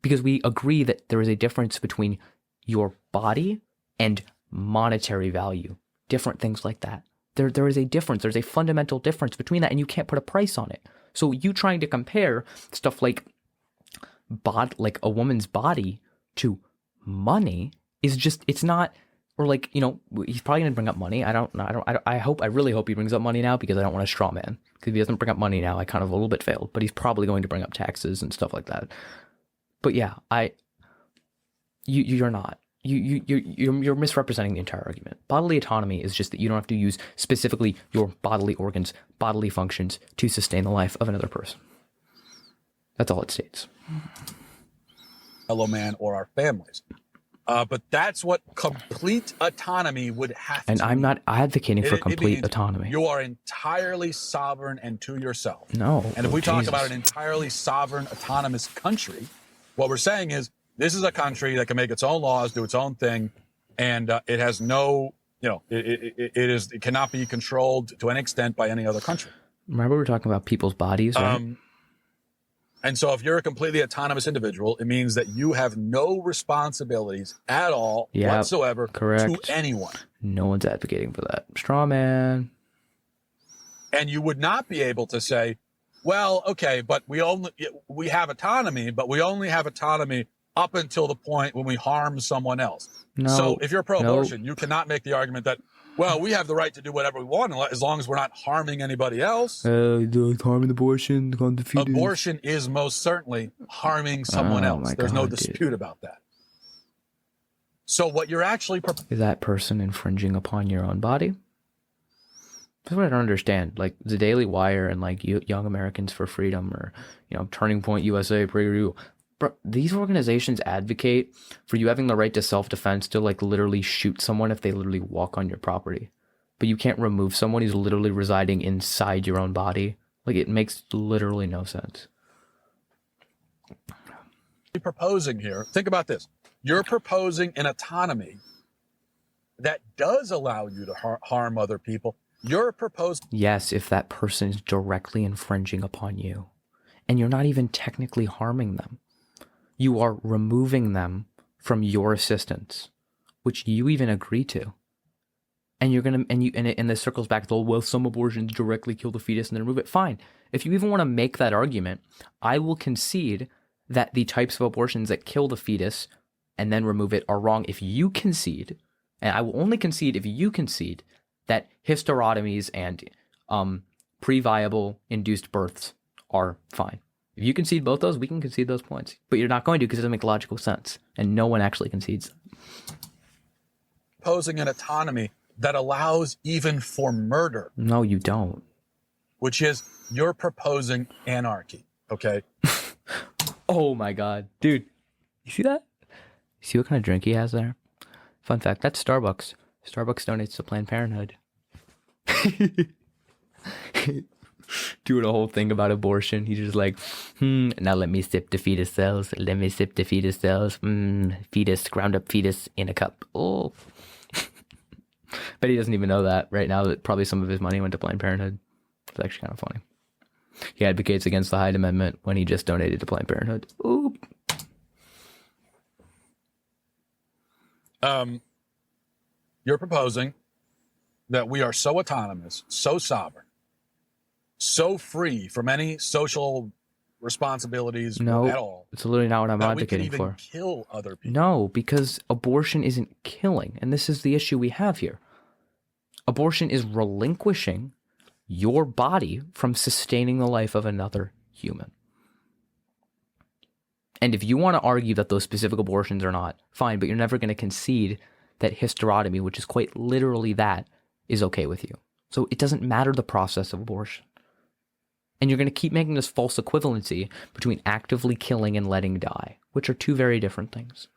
Because we agree that there is a difference between your body and monetary value. Different things like that. There is a difference. There's a fundamental difference between that, and you can't put a price on it. So you trying to compare stuff like a woman's body to money is just, it's not, or he's probably going to bring up money. I really hope he brings up money now, because I don't want to straw man. Because if he doesn't bring up money now, I kind of a little bit failed, but he's probably going to bring up taxes and stuff like that. But yeah, you're not. You're misrepresenting the entire argument. Bodily autonomy is just that you don't have to use specifically your bodily organs, bodily functions to sustain the life of another person. That's all it states. Fellow man or our families. But that's what complete autonomy would have to And I'm not advocating for complete means autonomy. You are entirely sovereign and to yourself. No. And if we talk about an entirely sovereign, autonomous country, what we're saying is this is a country that can make its own laws, do its own thing, and it has no, it cannot be controlled to any extent by any other country. Remember we were talking about people's bodies, right? And so if you're a completely autonomous individual, it means that you have no responsibilities at all whatsoever to anyone. No one's advocating for that. Straw man. And you would not be able to say, well, okay, but we have autonomy, but we only have autonomy up until the point when we harm someone else. No, so if you're pro-abortion, you cannot make the argument that, well, we have the right to do whatever we want as long as we're not harming anybody else. Harming abortion, abortion is most certainly harming someone else. There's no dispute about that. So what you're actually... Is that person infringing upon your own body? That's what I don't understand. Like the Daily Wire and Young Americans for Freedom or, Turning Point USA, PragerU. Bro, these organizations advocate for you having the right to self-defense to literally shoot someone if they literally walk on your property. But you can't remove someone who's literally residing inside your own body. It makes literally no sense. You're proposing here, think about this. You're proposing an autonomy that does allow you to harm other people. You're proposing... Yes, if that person is directly infringing upon you. And you're not even technically harming them. You are removing them from your assistance, which you even agree to. And you're gonna and this circles back to well, some abortions directly kill the fetus and then remove it. Fine. If you even want to make that argument, I will concede that the types of abortions that kill the fetus and then remove it are wrong if you concede, and I will only concede if you concede that hysterotomies and pre-viable induced births are fine. If you concede both those, we can concede those points. But you're not going to because it doesn't make logical sense. And no one actually concedes. proposing an autonomy that allows even for murder. No, you don't. Which is, you're proposing anarchy, okay? Oh my God. Dude, you see that? You see what kind of drink he has there? Fun fact, that's Starbucks. Starbucks donates to Planned Parenthood. Doing a whole thing about abortion. He's just like, now let me sip the fetus cells. Let me sip the fetus cells. Fetus, ground up fetus in a cup. Oh. But he doesn't even know that right now, that probably some of his money went to Planned Parenthood. It's actually kind of funny. He advocates against the Hyde Amendment when he just donated to Planned Parenthood. Ooh. You're proposing that we are so autonomous, so sovereign, so free from any social responsibilities at all. It's literally not what I'm advocating we can even kill other people. No, because abortion isn't killing, and this is the issue we have here. Abortion is relinquishing your body from sustaining the life of another human. And if you want to argue that those specific abortions are not, fine, but you're never going to concede that hysterotomy, which is quite literally that, is okay with you. So it doesn't matter the process of abortion. And you're going to keep making this false equivalency between actively killing and letting die, which are two very different things.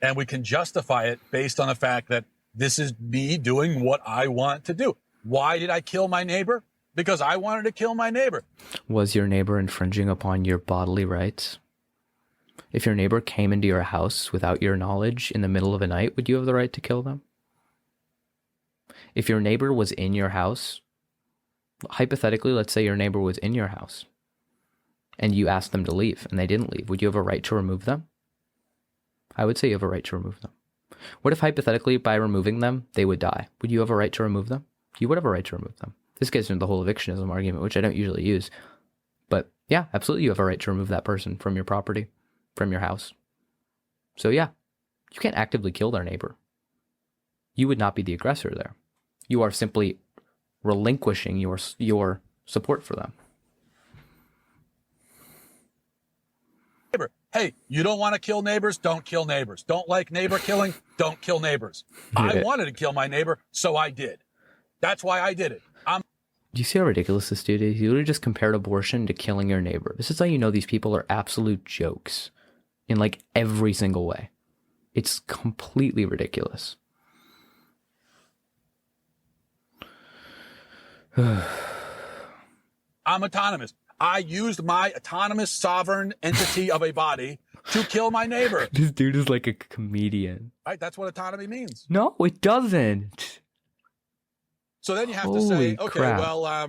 And we can justify it based on the fact that this is me doing what I want to do. Why did I kill my neighbor? Because I wanted to kill my neighbor. Was your neighbor infringing upon your bodily rights? If your neighbor came into your house without your knowledge in the middle of the night, would you have the right to kill them? If your neighbor was in your house, hypothetically, let's say your neighbor was in your house and you asked them to leave and they didn't leave, would you have a right to remove them? I would say you have a right to remove them. What if hypothetically by removing them, they would die? Would you have a right to remove them? You would have a right to remove them. This gets into the whole evictionism argument, which I don't usually use. But yeah, absolutely you have a right to remove that person from your property, from your house. So yeah, you can't actively kill their neighbor. You would not be the aggressor there. You are simply relinquishing your support for them. Hey, you don't want to kill neighbors? Don't kill neighbors. Don't like neighbor killing? Don't kill neighbors. I wanted to kill my neighbor, so I did. That's why I did it. Do you see how ridiculous this dude is? He literally just compared abortion to killing your neighbor. This is how you know these people are absolute jokes in like every single way. It's completely ridiculous. I'm autonomous. I used my autonomous sovereign entity of a body to kill my neighbor. This dude is like a comedian. Right? That's what autonomy means. No, it doesn't. So then you have Holy to say, okay, crap. well,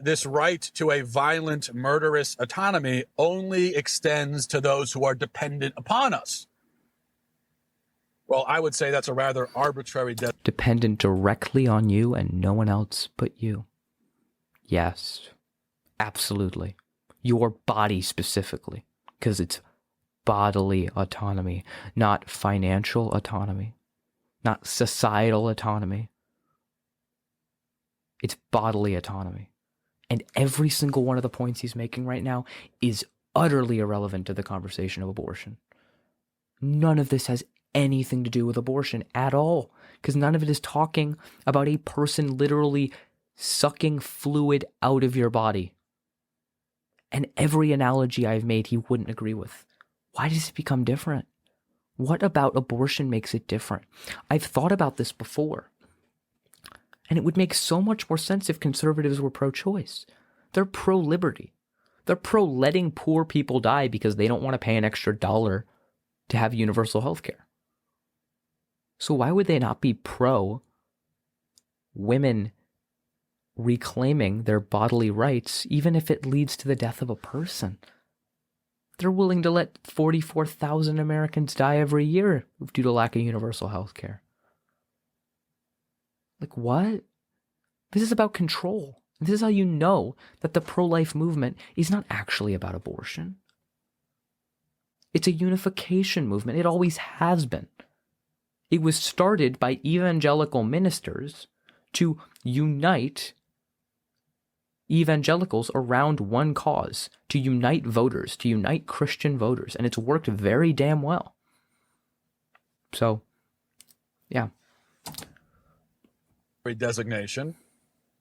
this right to a violent, murderous autonomy only extends to those who are dependent upon us. Well, I would say that's a rather arbitrary Dependent directly on you and no one else but you. Yes, absolutely. Your body specifically, because it's bodily autonomy, not financial autonomy, not societal autonomy. It's bodily autonomy. And every single one of the points he's making right now is utterly irrelevant to the conversation of abortion. None of this has anything to do with abortion at all, because none of it is talking about a person literally sucking fluid out of your body. And every analogy I've made, he wouldn't agree with. Why does it become different? What about abortion makes it different? I've thought about this before. And it would make so much more sense if conservatives were pro-choice. They're pro-liberty. They're pro-letting poor people die because they don't want to pay an extra $1 to have universal health care. So why would they not be pro-women reclaiming their bodily rights, even if it leads to the death of a person? They're willing to let 44,000 Americans die every year due to lack of universal health care. Like, what? This is about control. This is how you know that the pro-life movement is not actually about abortion. It's a unification movement. It always has been. It was started by evangelical ministers to unite evangelicals around one cause, to unite voters, to unite Christian voters, and it's worked very damn well. So, yeah. Designation,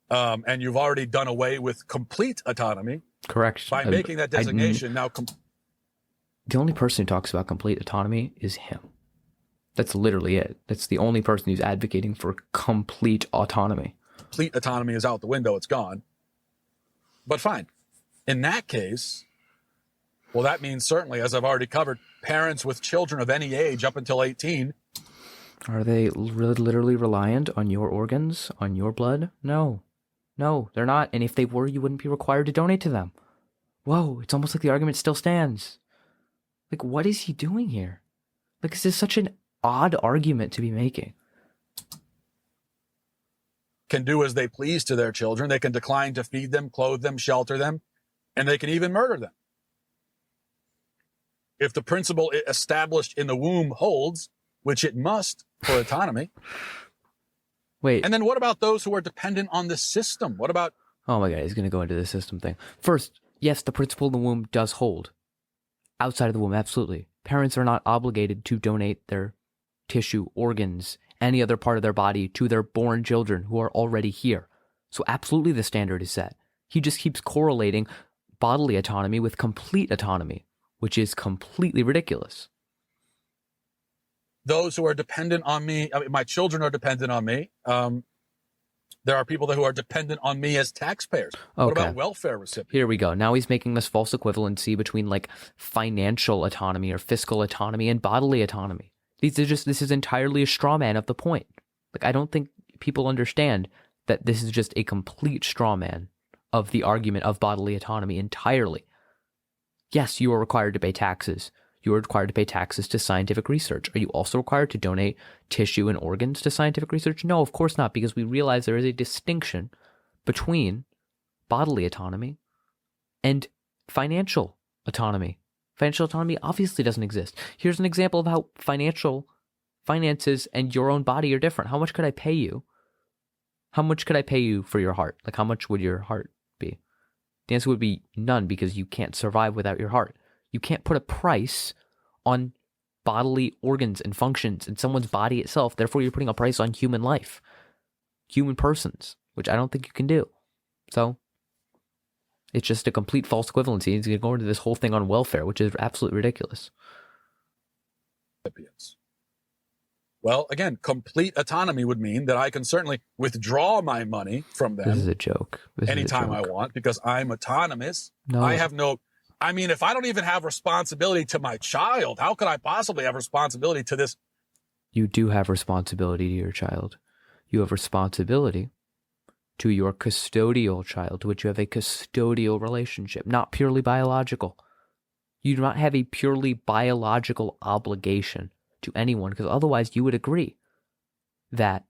and you've already done away with complete autonomy. Correct. By making that designation. The only person who talks about complete autonomy is him. That's literally it. That's the only person who's advocating for complete autonomy. Complete autonomy is out the window. It's gone. But fine. In that case, well, that means certainly, as I've already covered, parents with children of any age up until 18. Are they literally reliant on your organs, on your blood? No. No, they're not. And if they were, you wouldn't be required to donate to them. Whoa, it's almost like the argument still stands. Like, what is he doing here? Like, this is such an odd argument to be making. Can do as they please to their children. They can decline to feed them, clothe them, shelter them, and they can even murder them. If the principle established in the womb holds, which it must for autonomy. Wait. And then what about those who are dependent on the system? What about... Oh my God, he's going to go into the system thing. First, yes, the principle in the womb does hold. Outside of the womb, absolutely. Parents are not obligated to donate their tissue, organs, any other part of their body to their born children who are already here. So absolutely the standard is set. He just keeps correlating bodily autonomy with complete autonomy, which is completely ridiculous. Those who are dependent on me, I mean, my children are dependent on me. There are people who are dependent on me as taxpayers. Okay. What about welfare recipients? Here we go. Now he's making this false equivalency between like financial autonomy or fiscal autonomy and bodily autonomy. This is entirely a straw man of the point. Like, I don't think people understand that this is just a complete straw man of the argument of bodily autonomy entirely. Yes, you are required to pay taxes. You are required to pay taxes to scientific research. Are you also required to donate tissue and organs to scientific research? No, of course not, because we realize there is a distinction between bodily autonomy and financial autonomy. Financial autonomy obviously doesn't exist. Here's an example of how finances and your own body are different. How much could I pay you? How much could I pay you for your heart? Like, how much would your heart be? The answer would be none, because you can't survive without your heart. You can't put a price on bodily organs and functions in someone's body itself. Therefore, you're putting a price on human life, human persons, which I don't think you can do. So it's just a complete false equivalency. He's going to go into this whole thing on welfare, which is absolutely ridiculous. Well, again, complete autonomy would mean that I can certainly withdraw my money from them. This is a joke. Anytime I want, because I'm autonomous. No. I mean, if I don't even have responsibility to my child, how could I possibly have responsibility to this? You do have responsibility to your child. You have responsibility to your custodial child, to which you have a custodial relationship, not purely biological. You do not have a purely biological obligation to anyone, because otherwise you would agree that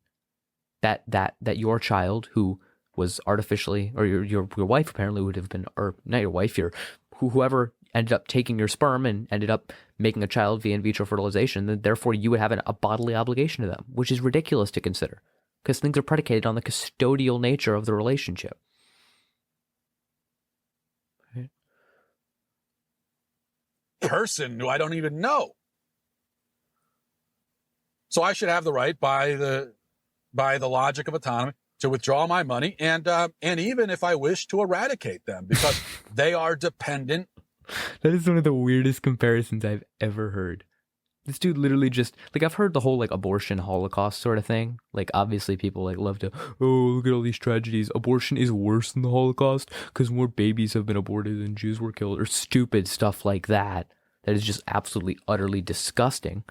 your child, who was artificially, or your wife apparently would have been, or not your wife, whoever ended up taking your sperm and ended up making a child via in vitro fertilization, then therefore you would have a bodily obligation to them, which is ridiculous to consider, because things are predicated on the custodial nature of the relationship. Right? Person who I don't even know. So I should have the right, by the logic of autonomy, to withdraw my money and even if I wish to eradicate them, because they are dependent. That is one of the weirdest comparisons I've ever heard. This dude literally just, like, I've heard the whole like abortion Holocaust sort of thing. Like, obviously people like love to, oh, look at all these tragedies. Abortion is worse than the Holocaust because more babies have been aborted than Jews were killed, or stupid stuff like that. That is just absolutely, utterly disgusting.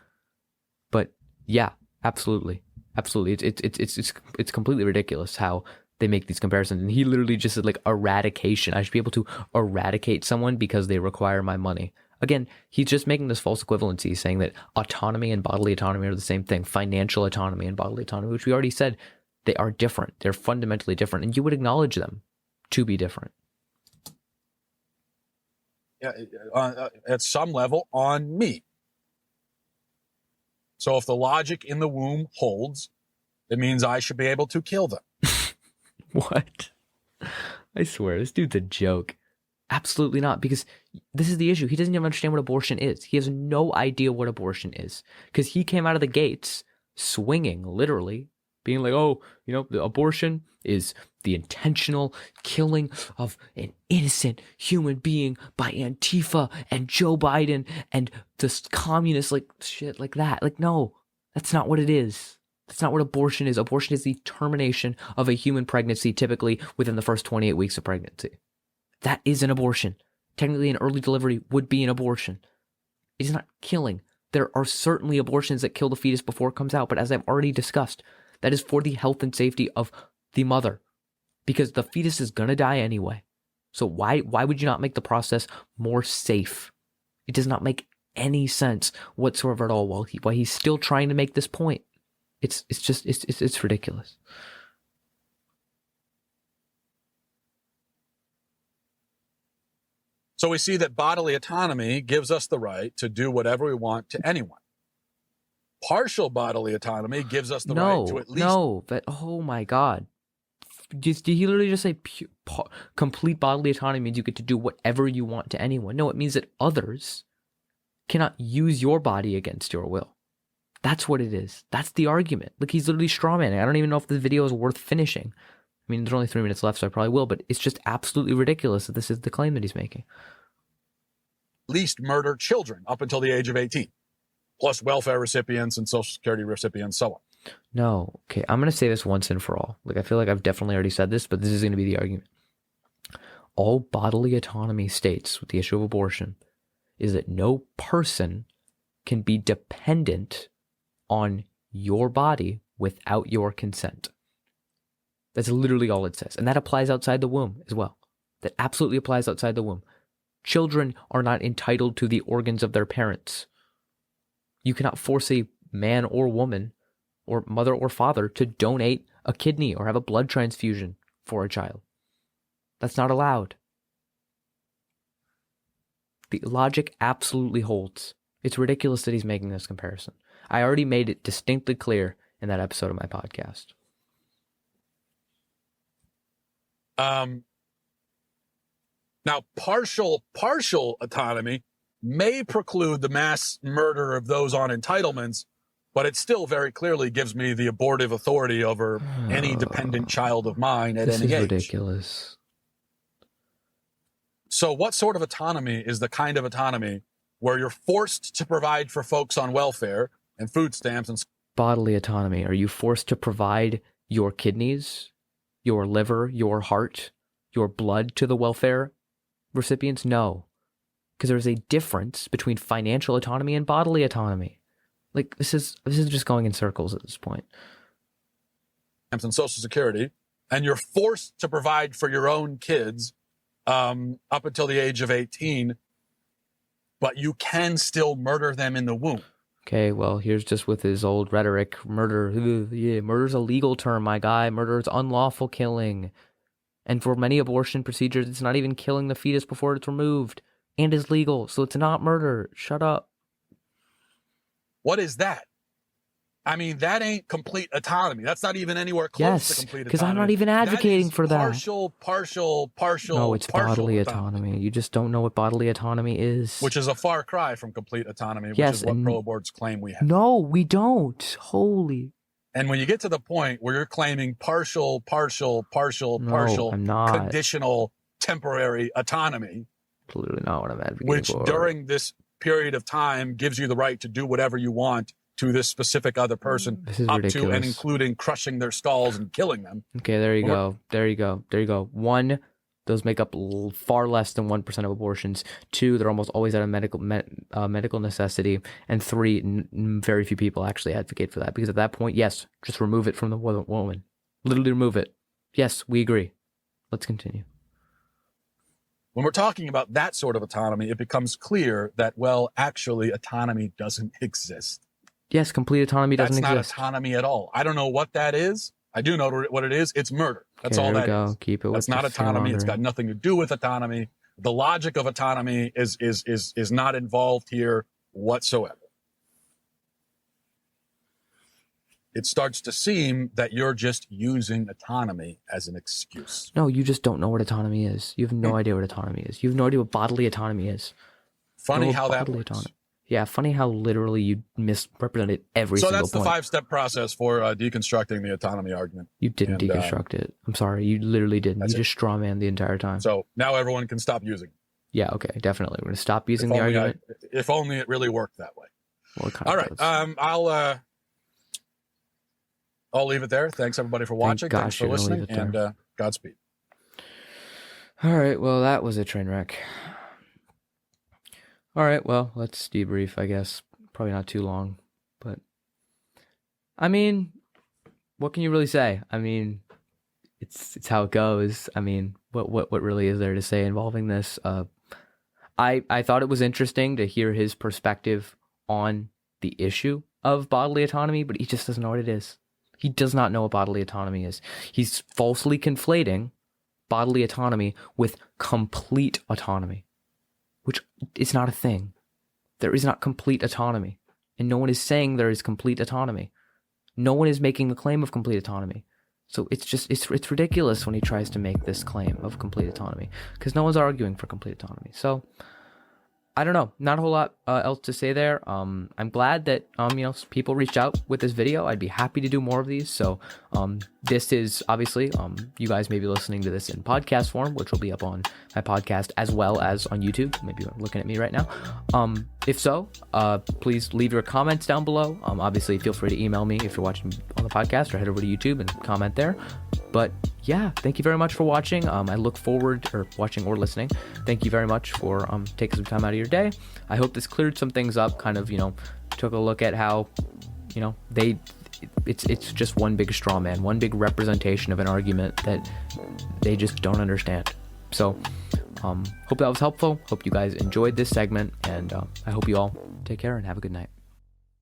But yeah, absolutely. Absolutely. It's completely ridiculous how they make these comparisons. And he literally just said, like, eradication. I should be able to eradicate someone because they require my money. Again, he's just making this false equivalency, saying that autonomy and bodily autonomy are the same thing. Financial autonomy and bodily autonomy, which we already said, they are different. They're fundamentally different. And you would acknowledge them to be different. Yeah, at some level, on me. So if the logic in the womb holds, it means I should be able to kill them. What? I swear, this dude's a joke. Absolutely not, because this is the issue. He doesn't even understand what abortion is. He has no idea what abortion is, because he came out of the gates swinging, literally, being like, oh, the abortion is the intentional killing of an innocent human being by Antifa and Joe Biden and the communists, like shit like that. Like, no, that's not what it is. That's not what abortion is. Abortion is the termination of a human pregnancy, typically within the first 28 weeks of pregnancy. That is an abortion. Technically, an early delivery would be an abortion. It is not killing. There are certainly abortions that kill the fetus before it comes out, but as I've already discussed, that is for the health and safety of the mother, because the fetus is going to die anyway. So why would you not make the process more safe? It does not make any sense whatsoever at all while he's still trying to make this point. It's ridiculous. So we see that bodily autonomy gives us the right to do whatever we want to anyone. Partial bodily autonomy gives us the right to at least... Oh my God. Did he literally just say complete bodily autonomy means you get to do whatever you want to anyone? No, it means that others cannot use your body against your will. That's what it is. That's the argument. Like, he's literally strawmanning. I don't even know if the video is worth finishing. I mean, there's only 3 minutes left, so I probably will, but it's just absolutely ridiculous that this is the claim that he's making. Least murder children up until the age of 18, plus welfare recipients and Social Security recipients, so on. No. Okay, I'm going to say this once and for all. Like, I feel like I've definitely already said this, but this is going to be the argument. All bodily autonomy states with the issue of abortion is that no person can be dependent on your body without your consent. That's literally all it says. And that applies outside the womb as well. That absolutely applies outside the womb. Children are not entitled to the organs of their parents. You cannot force a man or woman or mother or father to donate a kidney or have a blood transfusion for a child. That's not allowed. The logic absolutely holds. It's ridiculous that he's making this comparison. I already made it distinctly clear in that episode of my podcast. Now, partial autonomy may preclude the mass murder of those on entitlements, but it still very clearly gives me the abortive authority over any dependent child of mine at any age. This is ridiculous. So what sort of autonomy is the kind of autonomy where you're forced to provide for folks on welfare and food stamps and... Bodily autonomy. Are you forced to provide your kidneys, your liver, your heart, your blood to the welfare recipients? No. Because there's a difference between financial autonomy and bodily autonomy. Like, this is just going in circles at this point. And Social Security, and you're forced to provide for your own kids up until the age of 18, but you can still murder them in the womb. Okay, well, here's just with his old rhetoric. Murder, murder's a legal term, my guy. Murder is unlawful killing. And for many abortion procedures, it's not even killing the fetus before it's removed and is legal. So it's not murder. Shut up. What is that? I mean, that ain't complete autonomy. That's not even anywhere close to complete autonomy. Because I'm not even advocating for that. Partial. No, it's bodily autonomy. You just don't know what bodily autonomy is. Which is a far cry from complete autonomy, which is what pro-aborts claim we have. No, we don't. Holy. And when you get to the point where you're claiming partial, I'm not. conditional, temporary autonomy, Absolutely not what I'm advocating which for. during this period of time gives you the right to do whatever you want to this specific other person, This is up ridiculous. to and including crushing their skulls and killing them. Okay, there you go. One, those make up far less than 1% of abortions. Two, they're almost always out of medical necessity. And three, very few people actually advocate for that. Because at that point, yes, just remove it from the woman. Literally remove it. Yes, we agree. Let's continue. When we're talking about that sort of autonomy, it becomes clear that, well, actually, autonomy doesn't exist. Yes, complete autonomy doesn't exist. That's not autonomy at all. I don't know what that is. I do know what it is. It's murder. That's all that is. Keep it. That's not autonomy. It's got nothing to do with autonomy. The logic of autonomy is not involved here whatsoever. it starts to seem that you're just using autonomy as an excuse. No, you just don't know what autonomy is. You have no idea what autonomy is. You have no idea what bodily autonomy is. Funny how that works. Autonomy. Yeah, funny how literally you misrepresented every single point. So that's the 5-step process for deconstructing the autonomy argument. You didn't deconstruct it. I'm sorry. You literally didn't. You just straw man the entire time. So now everyone can stop using it. Yeah, okay, definitely. We're going to stop using the argument. If only it really worked that way. Well, all right. I'll leave it there. Thanks everybody for watching. Thanks for listening, and Godspeed. All right. Well, that was a train wreck. All right. Well, let's debrief, I guess. Probably not too long, but I mean, what can you really say? I mean, it's how it goes. I mean, what really is there to say involving this? I thought it was interesting to hear his perspective on the issue of bodily autonomy, but he just doesn't know what it is. He does not know what bodily autonomy is. He's falsely conflating bodily autonomy with complete autonomy, which is not a thing. There is not complete autonomy, and no one is saying there is complete autonomy. No one is making the claim of complete autonomy. So it's ridiculous when he tries to make this claim of complete autonomy, because no one's arguing for complete autonomy. So I don't know, not a whole lot else to say there. I'm glad that people reached out with this video. I'd be happy to do more of these. So this is obviously you guys may be listening to this in podcast form, which will be up on my podcast as well as on YouTube. Maybe you're looking at me right now. If so, please leave your comments down below. Obviously, feel free to email me if you're watching on the podcast, or head over to YouTube and comment there. But yeah, thank you very much for watching. I look forward, or watching or listening. Thank you very much for taking some time out of your day. I hope this cleared some things up, kind of, took a look at how, it's just one big straw man, one big representation of an argument that they just don't understand. So hope that was helpful. Hope you guys enjoyed this segment, and I hope you all take care and have a good night.